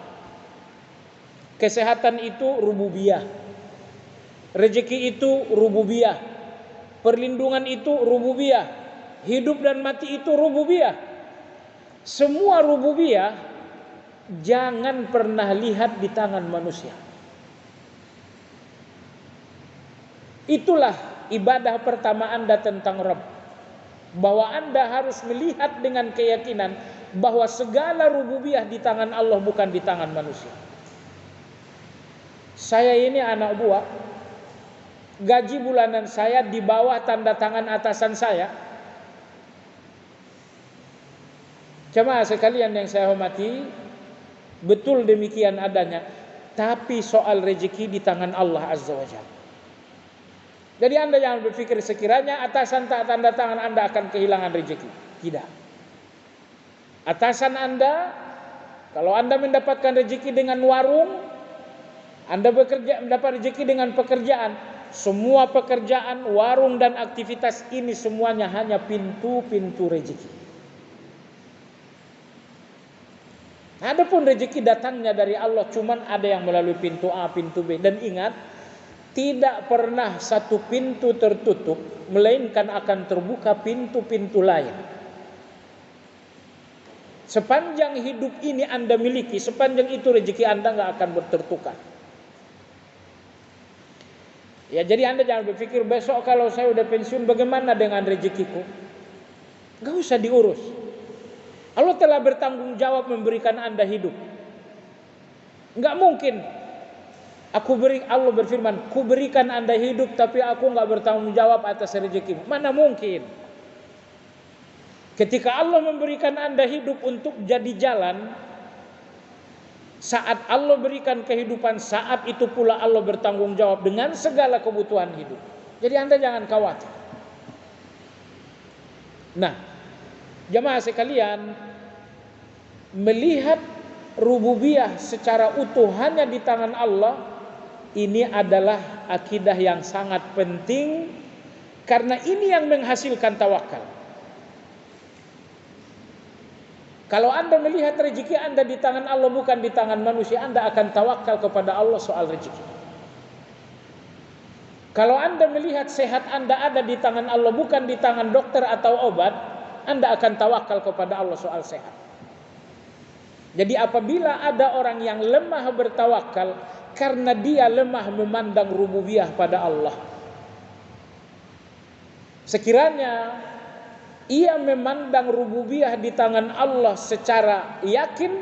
Kesehatan itu rububiyah. Rezeki itu rububiyah. Perlindungan itu rububiyah. Hidup dan mati itu rububiyah. Semua rububiyah jangan pernah lihat di tangan manusia. Itulah ibadah pertama Anda tentang Rabb. Bahwa Anda harus melihat dengan keyakinan bahwa segala rububiyah di tangan Allah, bukan di tangan manusia. Saya ini anak buah. Gaji bulanan saya di bawah tanda tangan atasan saya. Jemaah sekalian yang saya hormati, betul demikian adanya. Tapi soal rezeki di tangan Allah Azza wa Jalla. Jadi Anda jangan berpikir sekiranya atasan tak tanda tangan Anda akan kehilangan rezeki. Tidak. Atasan Anda, kalau Anda mendapatkan rezeki dengan warung, Anda bekerja mendapat rezeki dengan pekerjaan. Semua pekerjaan, warung dan aktivitas ini semuanya hanya pintu-pintu rezeki. Adapun rezeki datangnya dari Allah, cuman ada yang melalui pintu A, pintu B. Dan ingat, tidak pernah satu pintu tertutup, melainkan akan terbuka pintu-pintu lain. Sepanjang hidup ini Anda miliki, sepanjang itu rezeki Anda nggak akan bertertukar. Ya, jadi Anda jangan berpikir besok kalau saya udah pensiun bagaimana dengan rezekiku. Nggak usah diurus. Allah telah bertanggung jawab memberikan Anda hidup. Nggak mungkin Allah berfirman, ku berikan Anda hidup tapi aku nggak bertanggung jawab atas rezekimu. Mana mungkin? Ketika Allah memberikan Anda hidup untuk jadi jalan, saat Allah berikan kehidupan, saat itu pula Allah bertanggung jawab dengan segala kebutuhan hidup. Jadi Anda jangan khawatir. Nah, jemaah sekalian, melihat rububiyah secara utuh hanya di tangan Allah, ini adalah akidah yang sangat penting, karena ini yang menghasilkan tawakal. Kalau Anda melihat rezeki Anda di tangan Allah bukan di tangan manusia, Anda akan tawakal kepada Allah soal rezeki. Kalau Anda melihat sehat Anda ada di tangan Allah bukan di tangan dokter atau obat, Anda akan tawakal kepada Allah soal sehat. Jadi apabila ada orang yang lemah bertawakal karena dia lemah memandang rububiyah pada Allah, sekiranya ia memandang rububiyah di tangan Allah secara yakin,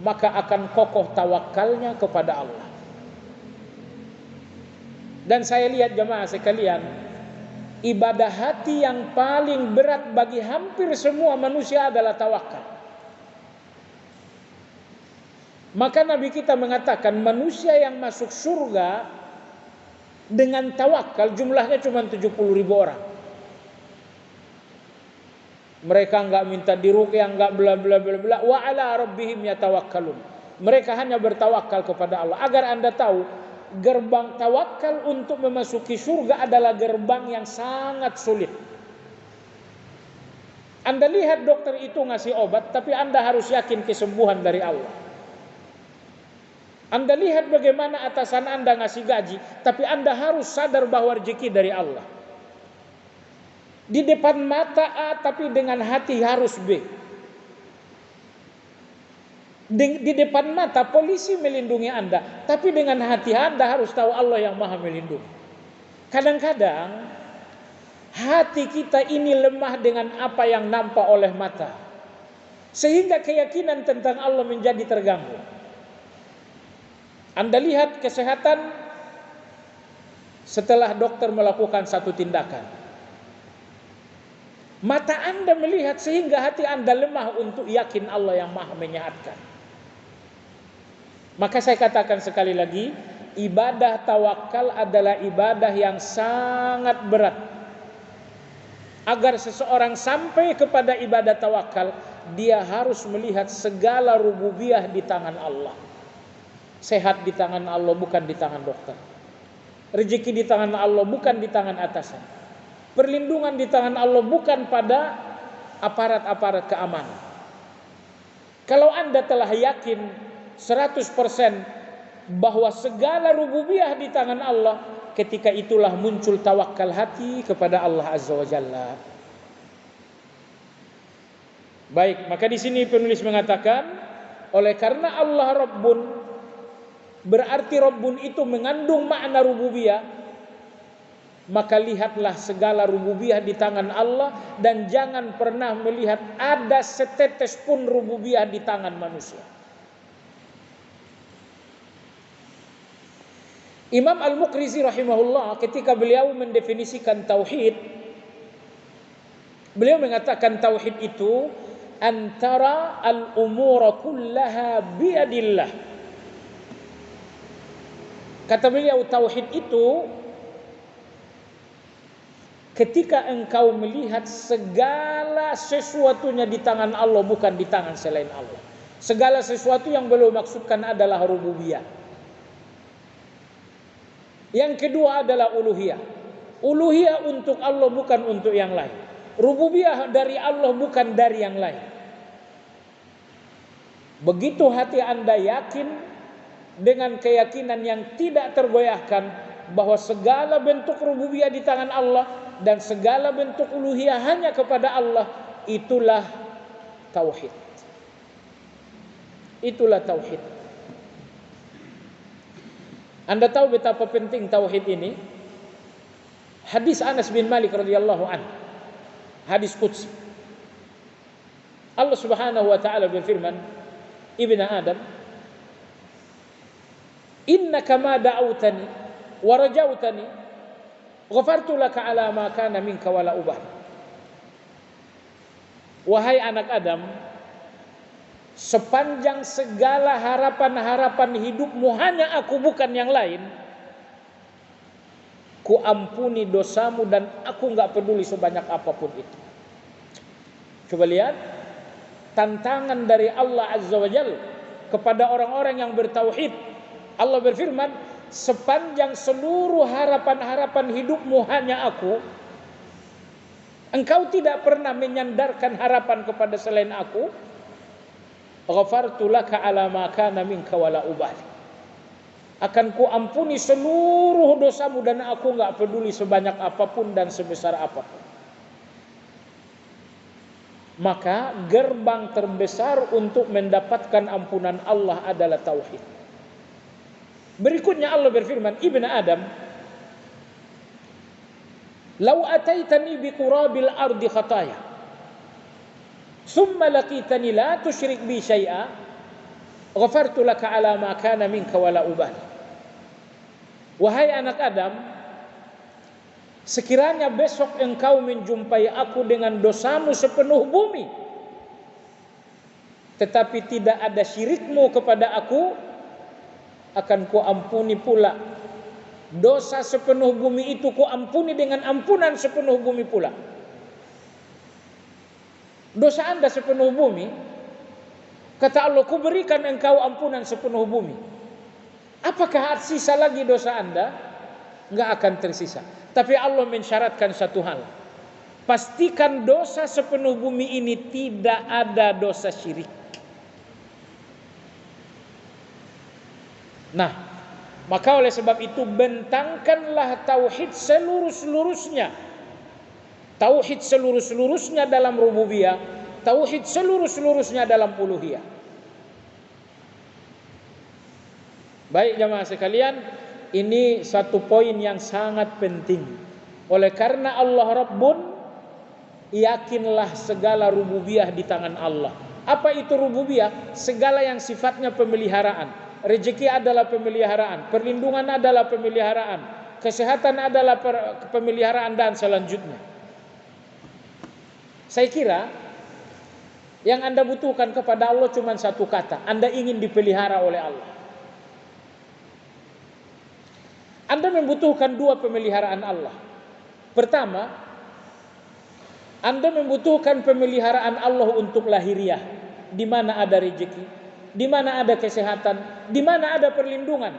maka akan kokoh tawakalnya kepada Allah. Dan saya lihat jemaah sekalian, ibadah hati yang paling berat bagi hampir semua manusia adalah tawakal. Maka Nabi kita mengatakan manusia yang masuk surga dengan tawakal jumlahnya cuma 70.000 orang. Mereka enggak minta diruqyah, enggak bla bla bla bla, wa ala rabbihim yatawakkalun. Mereka hanya bertawakal kepada Allah. Agar Anda tahu, gerbang tawakal untuk memasuki surga adalah gerbang yang sangat sulit. Anda lihat dokter itu ngasih obat, tapi Anda harus yakin kesembuhan dari Allah. Anda lihat bagaimana atasan Anda ngasih gaji, tapi Anda harus sadar bahwa rezeki dari Allah. Di depan mata A tapi dengan hati harus B. Di depan mata polisi melindungi Anda, tapi dengan hati Anda harus tahu Allah yang Maha melindungi. Kadang-kadang hati kita ini lemah dengan apa yang nampak oleh mata, sehingga keyakinan tentang Allah menjadi terganggu. Anda lihat kesehatan setelah dokter melakukan satu tindakan. Mata Anda melihat sehingga hati Anda lemah untuk yakin Allah yang Maha menyehatkan. Maka saya katakan sekali lagi, ibadah tawakal adalah ibadah yang sangat berat. Agar seseorang sampai kepada ibadah tawakal, dia harus melihat segala rububiyah di tangan Allah. Sehat di tangan Allah, bukan di tangan dokter. Rezeki di tangan Allah, bukan di tangan atasan. Perlindungan di tangan Allah, bukan pada aparat-aparat keamanan. Kalau Anda telah yakin 100% bahwa segala rububiyah di tangan Allah, ketika itulah muncul tawakal hati kepada Allah Azza wa Jalla. Baik, maka di sini penulis mengatakan, oleh karena Allah Rabbun, berarti Rabbun itu mengandung makna rububiyah, maka lihatlah segala rububiyah di tangan Allah dan jangan pernah melihat ada setetes pun rububiyah di tangan manusia. Imam Al-Muqrizi rahimahullah ketika beliau mendefinisikan tauhid, beliau mengatakan tauhid itu antara al-umura kullaha biyadillah. Kata beliau tauhid itu ketika engkau melihat segala sesuatunya di tangan Allah, bukan di tangan selain Allah. Segala sesuatu yang beliau maksudkan adalah rububiyah. Yang kedua adalah uluhiyah. Uluhiyah untuk Allah, bukan untuk yang lain. Rububiyah dari Allah, bukan dari yang lain. Begitu hati Anda yakin dengan keyakinan yang tidak tergoyahkan bahwa segala bentuk rububiyah di tangan Allah dan segala bentuk uluhiyah hanya kepada Allah, itulah tauhid. Itulah tauhid. Anda tahu betapa penting tauhid ini? Hadis Anas bin Malik radhiyallahu anhu, hadis qudsi. Allah Subhanahu wa taala berfirman, "Ibnu Adam, innaka ma da'awtani wa rajautani, ghafartu laka ala ma kana minka wala ubah." Wahai anak Adam, sepanjang segala harapan-harapan hidupmu hanya aku bukan yang lain, ku ampuni dosamu dan aku enggak peduli sebanyak apapun itu. Coba lihat tantangan dari Allah Azza wa Jalla kepada orang-orang yang bertauhid. Allah berfirman, sepanjang seluruh harapan-harapan hidupmu hanya aku, engkau tidak pernah menyandarkan harapan kepada selain aku, ghafartu laka ala ma kana minka wala ubali, akan ku ampuni seluruh dosamu dan aku enggak peduli sebanyak apapun dan sebesar apapun. Maka gerbang terbesar untuk mendapatkan ampunan Allah adalah tauhid. Berikutnya Allah berfirman, Ibnu Adam, "Lau ataitani bi qurabil ardi khataya, thumma laqitani la tusyrik bi syai'a, ghafartu laka ala ma kana minka wala ubali." Wahai anak Adam, sekiranya besok engkau menjumpai aku dengan dosamu sepenuh bumi, tetapi tidak ada syirikmu kepada aku, akan ku ampuni pula dosa sepenuh bumi itu, ku ampuni dengan ampunan sepenuh bumi pula. Dosa anda sepenuh bumi, kata Allah, ku berikan engkau ampunan sepenuh bumi. Apakah sisa lagi dosa anda? Enggak akan tersisa. Tapi Allah mensyaratkan satu hal, pastikan dosa sepenuh bumi ini tidak ada dosa syirik. Nah, maka oleh sebab itu bentangkanlah tauhid seluruh-seluruhnya. Tauhid seluruh-seluruhnya dalam rububiyah, tauhid seluruh-seluruhnya dalam uluhiyah. Baik jamaah sekalian, ini satu poin yang sangat penting. Oleh karena Allah Rabbun, yakinlah segala rububiyah di tangan Allah. Apa itu rububiyah? Segala yang sifatnya pemeliharaan. Rezeki adalah pemeliharaan, perlindungan adalah pemeliharaan, kesehatan adalah pemeliharaan dan selanjutnya. Saya kira yang Anda butuhkan kepada Allah cuma satu kata, Anda ingin dipelihara oleh Allah. Anda membutuhkan dua pemeliharaan Allah. Pertama, Anda membutuhkan pemeliharaan Allah untuk lahiriah, di mana ada rezeki, di mana ada kesehatan, di mana ada perlindungan.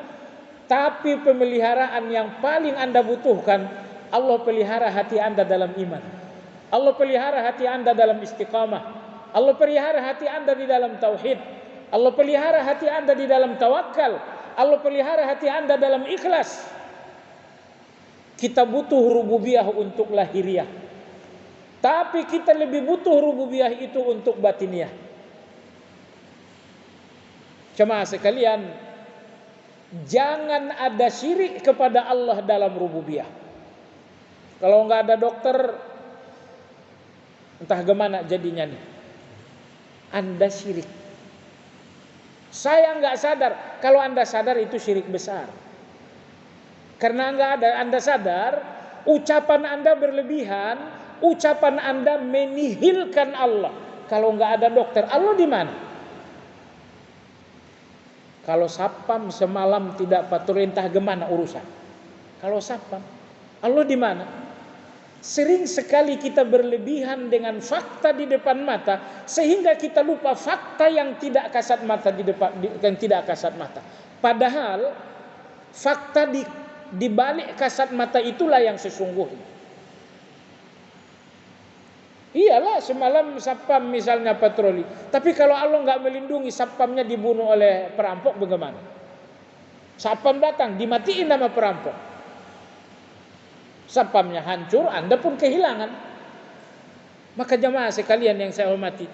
Tapi pemeliharaan yang paling Anda butuhkan, Allah pelihara hati Anda dalam iman. Allah pelihara hati Anda dalam istiqamah. Allah pelihara hati Anda di dalam tauhid. Allah pelihara hati Anda di dalam tawakal. Allah pelihara hati Anda dalam ikhlas. Kita butuh rububiyah untuk lahiriah, tapi kita lebih butuh rububiyah itu untuk batiniah. Jemaah sekalian, jangan ada syirik kepada Allah dalam rububiyah. Kalau enggak ada dokter, entah gimana jadinya nih, Anda syirik. Saya enggak sadar. Kalau Anda sadar itu syirik besar. Karena enggak ada Anda sadar, ucapan Anda berlebihan, ucapan Anda menihilkan Allah. Kalau enggak ada dokter, Allah di mana? Kalau sapam semalam tidak patroli, entah gimana urusan. Kalau sapam, Allah di mana? Sering sekali kita berlebihan dengan fakta di depan mata, sehingga kita lupa fakta yang tidak kasat mata yang tidak kasat mata. Padahal fakta di balik kasat mata itulah yang sesungguhnya. Iyalah semalam sapam misalnya patroli, tapi kalau Allah nggak melindungi, sapamnya dibunuh oleh perampok bagaimana? Sapam datang, dimatiin nama perampok, sapamnya hancur, Anda pun kehilangan. Maka jemaah sekalian yang saya hormati,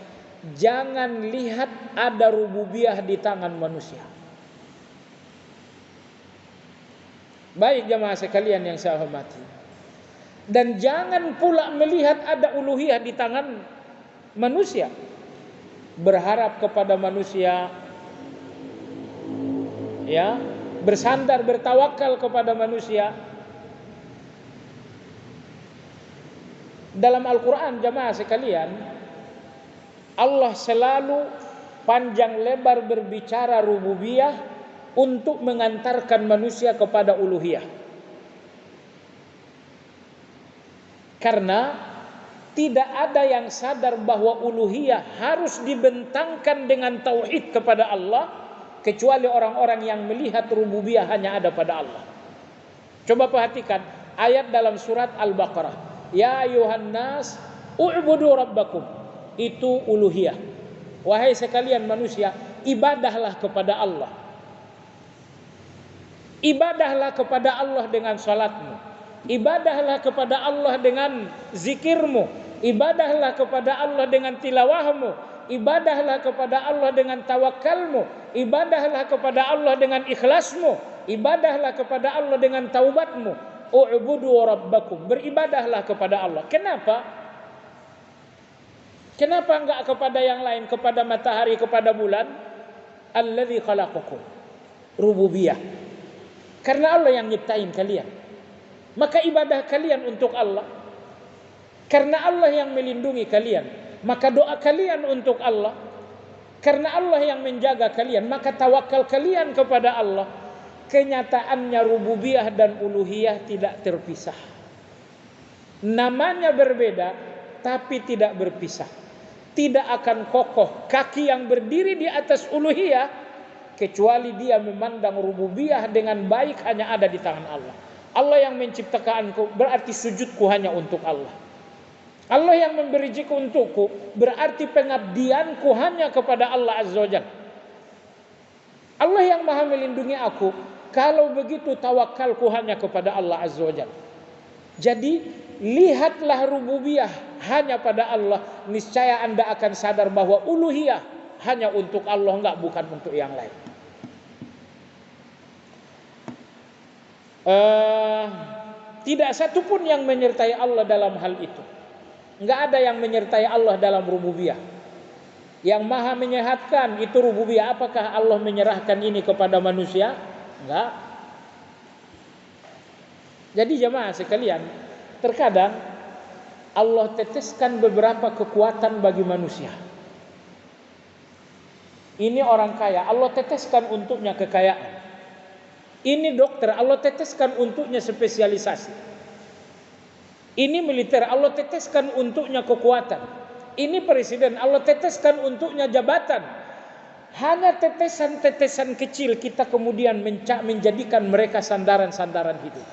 jangan lihat ada rububiyah di tangan manusia. Baik jamaah sekalian yang saya hormati. Dan jangan pula melihat ada uluhiyah di tangan manusia. Berharap kepada manusia, ya, bersandar, bertawakal kepada manusia. Dalam Al-Quran jamaah sekalian, Allah selalu panjang lebar berbicara rububiyah untuk mengantarkan manusia kepada uluhiyah. Karena tidak ada yang sadar bahwa uluhiyah harus dibentangkan dengan tauhid kepada Allah kecuali orang-orang yang melihat rububiyah hanya ada pada Allah. Coba perhatikan ayat dalam surat Al-Baqarah. Ya ayuhan nas u'budu rabbakum. Itu uluhiyah. Wahai sekalian manusia, ibadahlah kepada Allah. Ibadahlah kepada Allah dengan salatmu. Ibadahlah kepada Allah dengan zikirmu. Ibadahlah kepada Allah dengan tilawahmu. Ibadahlah kepada Allah dengan tawakalmu. Ibadahlah kepada Allah dengan ikhlasmu. Ibadahlah kepada Allah dengan taubatmu. U'budu rabbakum. Beribadahlah kepada Allah. Kenapa? Kenapa enggak kepada yang lain? Kepada matahari, kepada bulan? Alladzi khalaqakum. Rububiyah. Karena Allah yang nyiptain kalian. Maka ibadah kalian untuk Allah. Karena Allah yang melindungi kalian, maka doa kalian untuk Allah. Karena Allah yang menjaga kalian, maka tawakal kalian kepada Allah. Kenyataannya rububiyah dan uluhiyah tidak terpisah. Namanya berbeda, tapi tidak berpisah. Tidak akan kokoh kaki yang berdiri di atas uluhiyah kecuali dia memandang rububiyah dengan baik hanya ada di tangan Allah. Allah yang menciptakanku, berarti sujudku hanya untuk Allah. Allah yang memberi rezeki untukku, berarti pengabdianku hanya kepada Allah Azza wa Jalla. Allah yang maha melindungi aku, kalau begitu tawakalku hanya kepada Allah Azza wa Jalla. Jadi lihatlah rububiyah hanya pada Allah, niscaya Anda akan sadar bahwa uluhiyah hanya untuk Allah, enggak, bukan untuk yang lain. Tidak satu pun yang menyertai Allah dalam hal itu. Enggak ada yang menyertai Allah dalam rububiyah. Yang maha menyehatkan itu rububiyah. Apakah Allah menyerahkan ini kepada manusia? Enggak. Jadi jemaah sekalian, terkadang Allah teteskan beberapa kekuatan bagi manusia. Ini orang kaya, Allah teteskan untuknya kekayaan. Ini dokter, Allah teteskan untuknya spesialisasi. Ini militer, Allah teteskan untuknya kekuatan. Ini presiden, Allah teteskan untuknya jabatan. Hanya tetesan-tetesan kecil kita kemudian menjadikan mereka sandaran-sandaran hidup.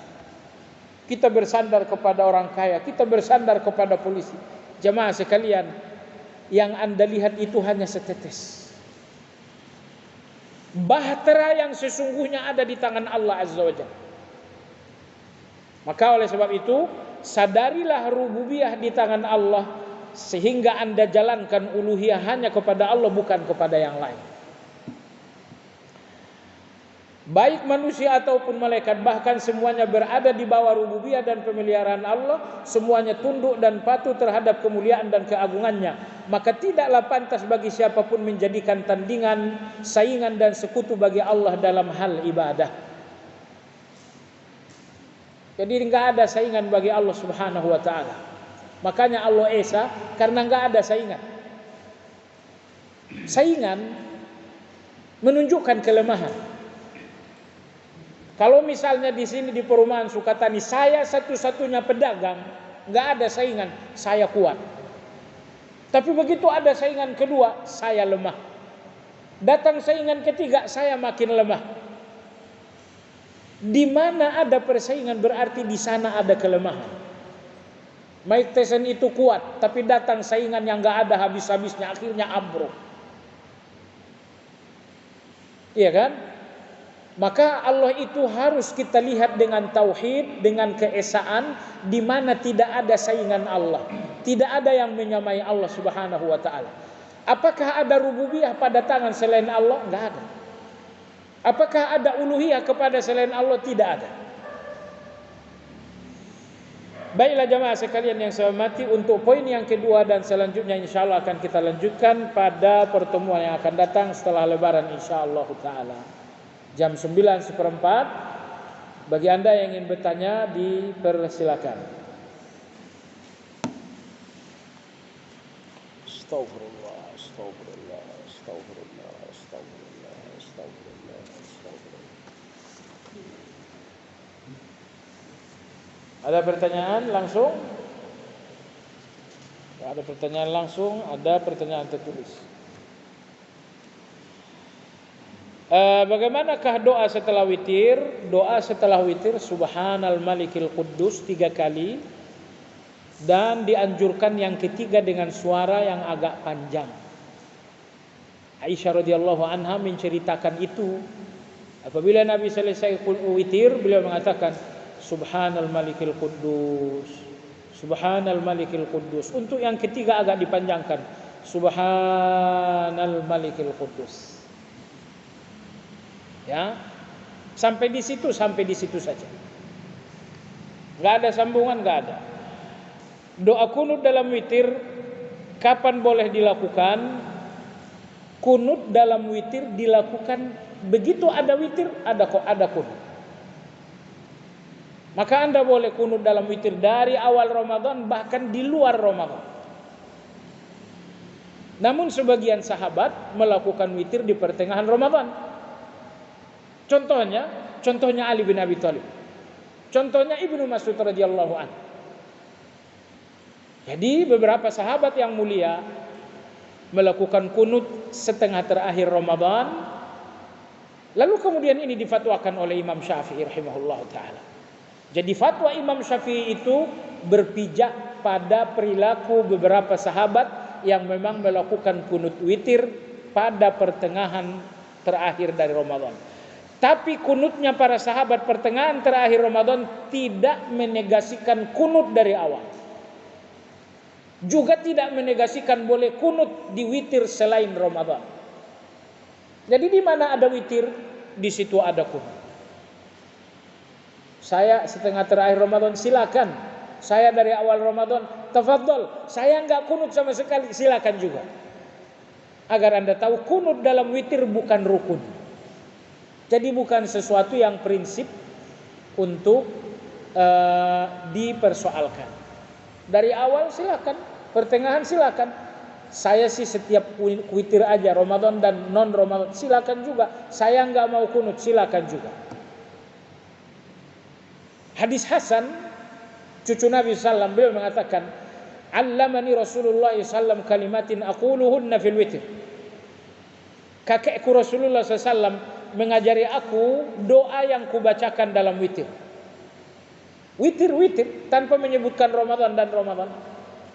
Kita bersandar kepada orang kaya, kita bersandar kepada polisi. Jemaah sekalian, yang Anda lihat itu hanya setetes. Bahtera yang sesungguhnya ada di tangan Allah Azza wa Jalla. Maka oleh sebab itu, sadarilah rububiyah di tangan Allah, sehingga Anda jalankan uluhiyah hanya kepada Allah, bukan kepada yang lain. Baik manusia ataupun malaikat, bahkan semuanya berada di bawah rububiyah dan pemeliharaan Allah. Semuanya tunduk dan patuh terhadap kemuliaan dan keagungannya. Maka tidaklah pantas bagi siapapun menjadikan tandingan, saingan dan sekutu bagi Allah dalam hal ibadah. Jadi enggak ada saingan bagi Allah Subhanahu wa ta'ala. Makanya Allah Esa, karena enggak ada saingan. Saingan menunjukkan kelemahan. Kalau misalnya di sini di perumahan Sukatani, saya satu-satunya pedagang, nggak ada saingan, saya kuat. Tapi begitu ada saingan kedua, saya lemah. Datang saingan ketiga, saya makin lemah. Di mana ada persaingan berarti di sana ada kelemahan. Mike Tyson itu kuat, tapi datang saingan yang nggak ada habis-habisnya, akhirnya ambruk. Iya kan? Maka Allah itu harus kita lihat dengan tauhid, dengan keesaan, di mana tidak ada saingan Allah, tidak ada yang menyamai Allah Subhanahu wa ta'ala. Apakah ada rububiyah pada tangan selain Allah? Enggak ada. Apakah ada uluhiyah kepada selain Allah? Tidak ada. Baiklah jamaah sekalian yang saya hormati, untuk poin yang kedua dan selanjutnya insyaallah akan kita lanjutkan pada pertemuan yang akan datang setelah lebaran insyaallah taala. Jam 9:15. Bagi Anda yang ingin bertanya dipersilakan. Astagfirullah, astagfirullah, astagfirullah, astagfirullah, astagfirullah, astagfirullah. Ada pertanyaan langsung? Ada pertanyaan langsung, ada pertanyaan tertulis. Bagaimanakah doa setelah witir? Doa setelah witir Subhanal Malikil Quddus 3 kali. Dan dianjurkan yang ketiga dengan suara yang agak panjang. Aisyah radhiyallahu anha menceritakan itu. Apabila Nabi selesai witir, beliau mengatakan Subhanal Malikil Quddus, Subhanal Malikil Quddus. Untuk yang ketiga agak dipanjangkan, Subhanal Malikil Quddus. Ya, sampai di situ saja. Enggak ada sambungan, enggak ada. Doa kunut dalam witir kapan boleh dilakukan? Kunut dalam witir dilakukan begitu ada witir, ada kunut. Maka Anda boleh kunut dalam witir dari awal Ramadan bahkan di luar Ramadan. Namun sebagian sahabat melakukan witir di pertengahan Ramadan. Contohnya Ali bin Abi Thalib. Contohnya Ibnu Mas'ud radhiyallahu anhu. Jadi beberapa sahabat yang mulia melakukan kunut setengah terakhir Ramadan. Lalu kemudian ini difatwakan oleh Imam Syafi'i rahimahullah ta'ala. Jadi fatwa Imam Syafi'i itu berpijak pada perilaku beberapa sahabat yang memang melakukan kunut witir pada pertengahan terakhir dari Ramadan. Tapi kunutnya para sahabat pertengahan terakhir Ramadan tidak menegasikan kunut dari awal. Juga tidak menegasikan boleh kunut di witir selain Ramadan. Jadi di mana ada witir, di situ ada kunut. Saya setengah terakhir Ramadan, silakan. Saya dari awal Ramadan, tafadhol. Saya enggak kunut sama sekali, silakan juga. Agar Anda tahu kunut dalam witir bukan rukun. Jadi bukan sesuatu yang prinsip untuk dipersoalkan. Dari awal silakan, pertengahan silakan. Saya sih setiap witir aja, Ramadan dan non Ramadan silakan juga. Saya enggak mau kunut, silakan juga. Hadis Hasan, cucu Nabi sallam, beliau mengatakan, "Allamani Rasulullah sallam kalimatin aquluhunna fil witr." Kakekku Rasulullah sallam mengajari aku doa yang kubacakan dalam witir. Witir tanpa menyebutkan Ramadan dan Ramadan.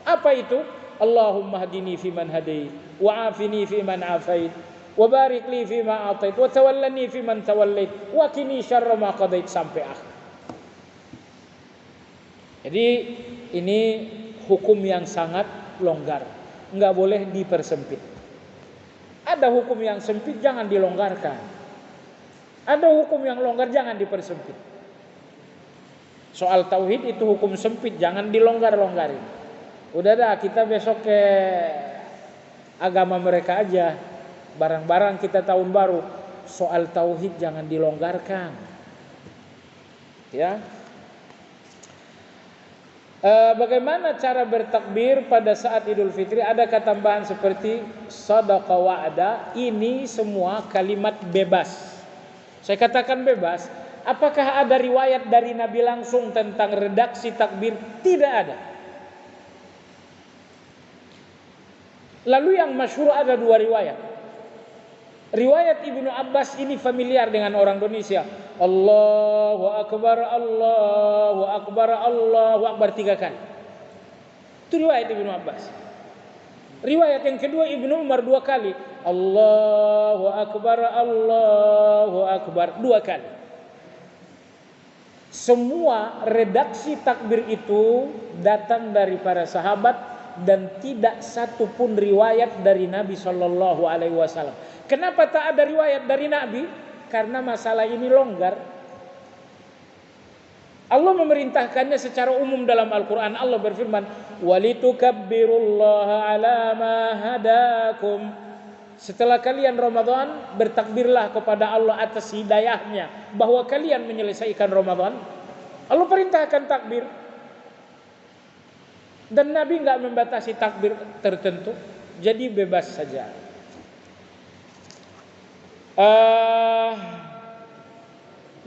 Apa itu? Allahumma hadini fiman hadait, wa afini fiman afait, wa barik li fima atait, wa tawallani fiman tawallait, wa qini syarra ma qadait, sampai akhir. Jadi ini hukum yang sangat longgar, enggak boleh dipersempit. Ada hukum yang sempit, jangan dilonggarkan. Ada hukum yang longgar, jangan dipersempit. Soal tauhid itu hukum sempit, jangan dilonggar-longgarin. Udah dah, kita besok ke agama mereka aja. Barang-barang kita tahun baru. Soal tauhid jangan dilonggarkan. Ya. Bagaimana cara bertakbir pada saat Idul Fitri? Adakah tambahan seperti shadaqa wa'ada? Ini semua kalimat bebas. Saya katakan bebas. Apakah ada riwayat dari Nabi langsung tentang redaksi takbir? Tidak ada. Lalu yang masyhur ada dua riwayat. Riwayat Ibnu Abbas ini familiar dengan orang Indonesia. Allahu Akbar, Allahu Akbar, Allahu Akbar 3 kali. Itu riwayat Ibnu Abbas. Riwayat yang kedua Ibnu Umar 2 kali. Allahu Akbar, Allahu Akbar 2 kali. Semua redaksi takbir itu datang dari para sahabat dan tidak satu pun riwayat dari Nabi Shallallahu Alaihi Wasallam. Kenapa tak ada riwayat dari Nabi? Karena masalah ini longgar. Allah memerintahkannya secara umum dalam Al-Quran. Allah berfirman, "Walitukabbirullaha ala ma hadakum." Setelah kalian Ramadan, bertakbirlah kepada Allah atas hidayahnya, bahwa kalian menyelesaikan Ramadan. Allah perintahkan takbir. Dan Nabi enggak membatasi takbir tertentu, jadi bebas saja.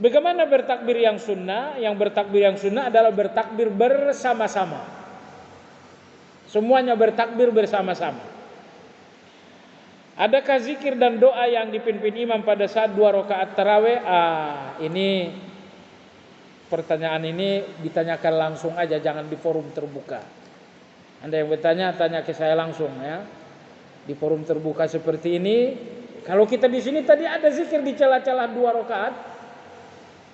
Bagaimana bertakbir yang sunnah? Yang bertakbir yang sunnah adalah bertakbir bersama-sama. Semuanya bertakbir bersama-sama. Adakah zikir dan doa yang dipimpin imam pada saat 2 rakaat tarawih? Ini pertanyaan ini ditanyakan langsung aja, jangan di forum terbuka. Anda yang bertanya, tanya ke saya langsung ya. Di forum terbuka seperti ini, kalau kita di sini tadi ada zikir di celah-celah 2 rakaat,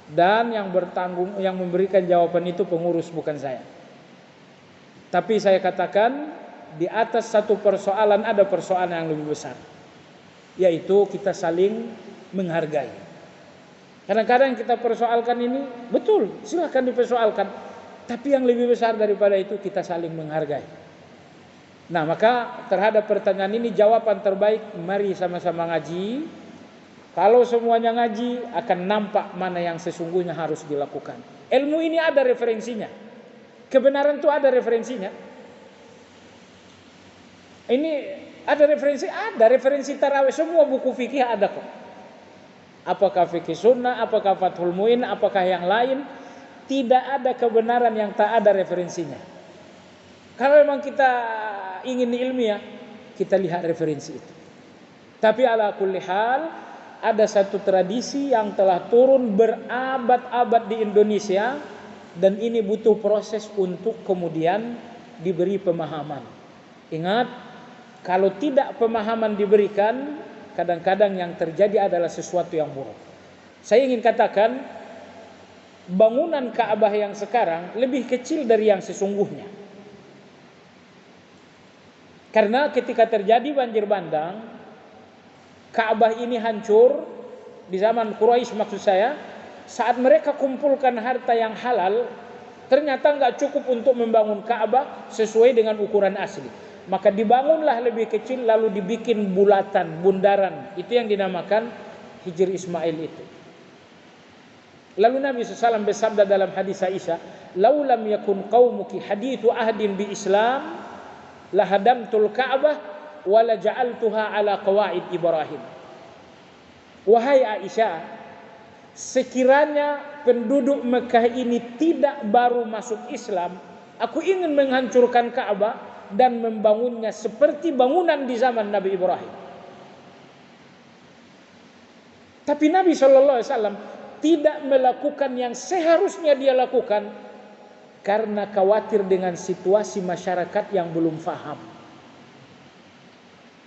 dan yang bertanggung, yang memberikan jawaban itu pengurus, bukan saya. Tapi saya katakan, di atas satu persoalan ada persoalan yang lebih besar, yaitu kita saling menghargai. Kadang-kadang kita persoalkan ini, betul, silahkan dipersoalkan, tapi yang lebih besar daripada itu kita saling menghargai. Nah, maka terhadap pertanyaan ini jawaban terbaik, mari sama-sama ngaji. Kalau semuanya ngaji, akan nampak mana yang sesungguhnya harus dilakukan. Ilmu ini ada referensinya, kebenaran itu ada referensinya. Ini ada referensi tarawih, semua buku fikih ada kok. Apakah fikih sunnah, apakah Fathul Muin, apakah yang lain, tidak ada kebenaran yang tak ada referensinya. Kalau memang kita ingin ilmiah, kita lihat referensi itu. Tapi ala kulli hal, ada satu tradisi yang telah turun berabad-abad di Indonesia, dan ini butuh proses untuk kemudian diberi pemahaman. Ingat, kalau tidak pemahaman diberikan, kadang-kadang yang terjadi adalah sesuatu yang buruk. Saya ingin katakan, bangunan Ka'bah yang sekarang lebih kecil dari yang sesungguhnya. Karena ketika terjadi banjir bandang, Ka'bah ini hancur di zaman Quraisy, maksud saya, saat mereka kumpulkan harta yang halal, ternyata enggak cukup untuk membangun Ka'bah sesuai dengan ukuran asli. Maka dibangunlah lebih kecil, lalu dibikin bulatan, bundaran. Itu yang dinamakan Hijr Ismail itu. Lalu Nabi SAW bersabda dalam hadis Aisyah, "Lau lam yakun qaumuki hadithu ahdin bi Islam, lahadamtul Ka'bah wa la ja'altuha ala qawaid Ibrahim." Wahai Aisyah, sekiranya penduduk Mekah ini tidak baru masuk Islam, aku ingin menghancurkan Ka'bah dan membangunnya seperti bangunan di zaman Nabi Ibrahim. Tapi Nabi SAW tidak melakukan yang seharusnya dia lakukan, karena khawatir dengan situasi masyarakat yang belum faham.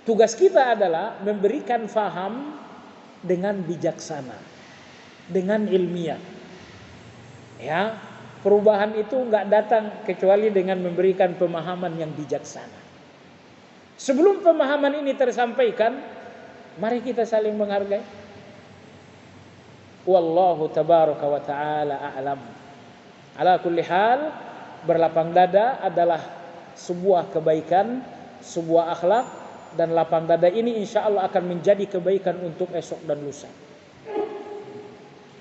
Tugas kita adalah memberikan faham dengan bijaksana, dengan ilmiah. Ya, perubahan itu enggak datang kecuali dengan memberikan pemahaman yang bijaksana. Sebelum pemahaman ini tersampaikan, mari kita saling menghargai. Wallahu tabaraka wa ta'ala a'lam. Ala kulli hal, berlapang dada adalah sebuah kebaikan, sebuah akhlak, dan lapang dada ini insya Allah akan menjadi kebaikan untuk esok dan lusa.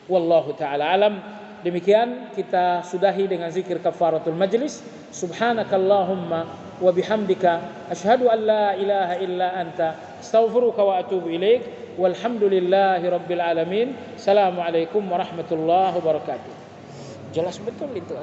Wallahu ta'ala alam. Demikian kita sudahi dengan zikir kafaratul majlis. Subhanakallahumma wa bihamdika asyhadu an la ilaha illa anta astaghfiruka wa atubu ilaik. Walhamdulillahi rabbil alamin. Assalamualaikum warahmatullahi wabarakatuh. Jelas betul itu.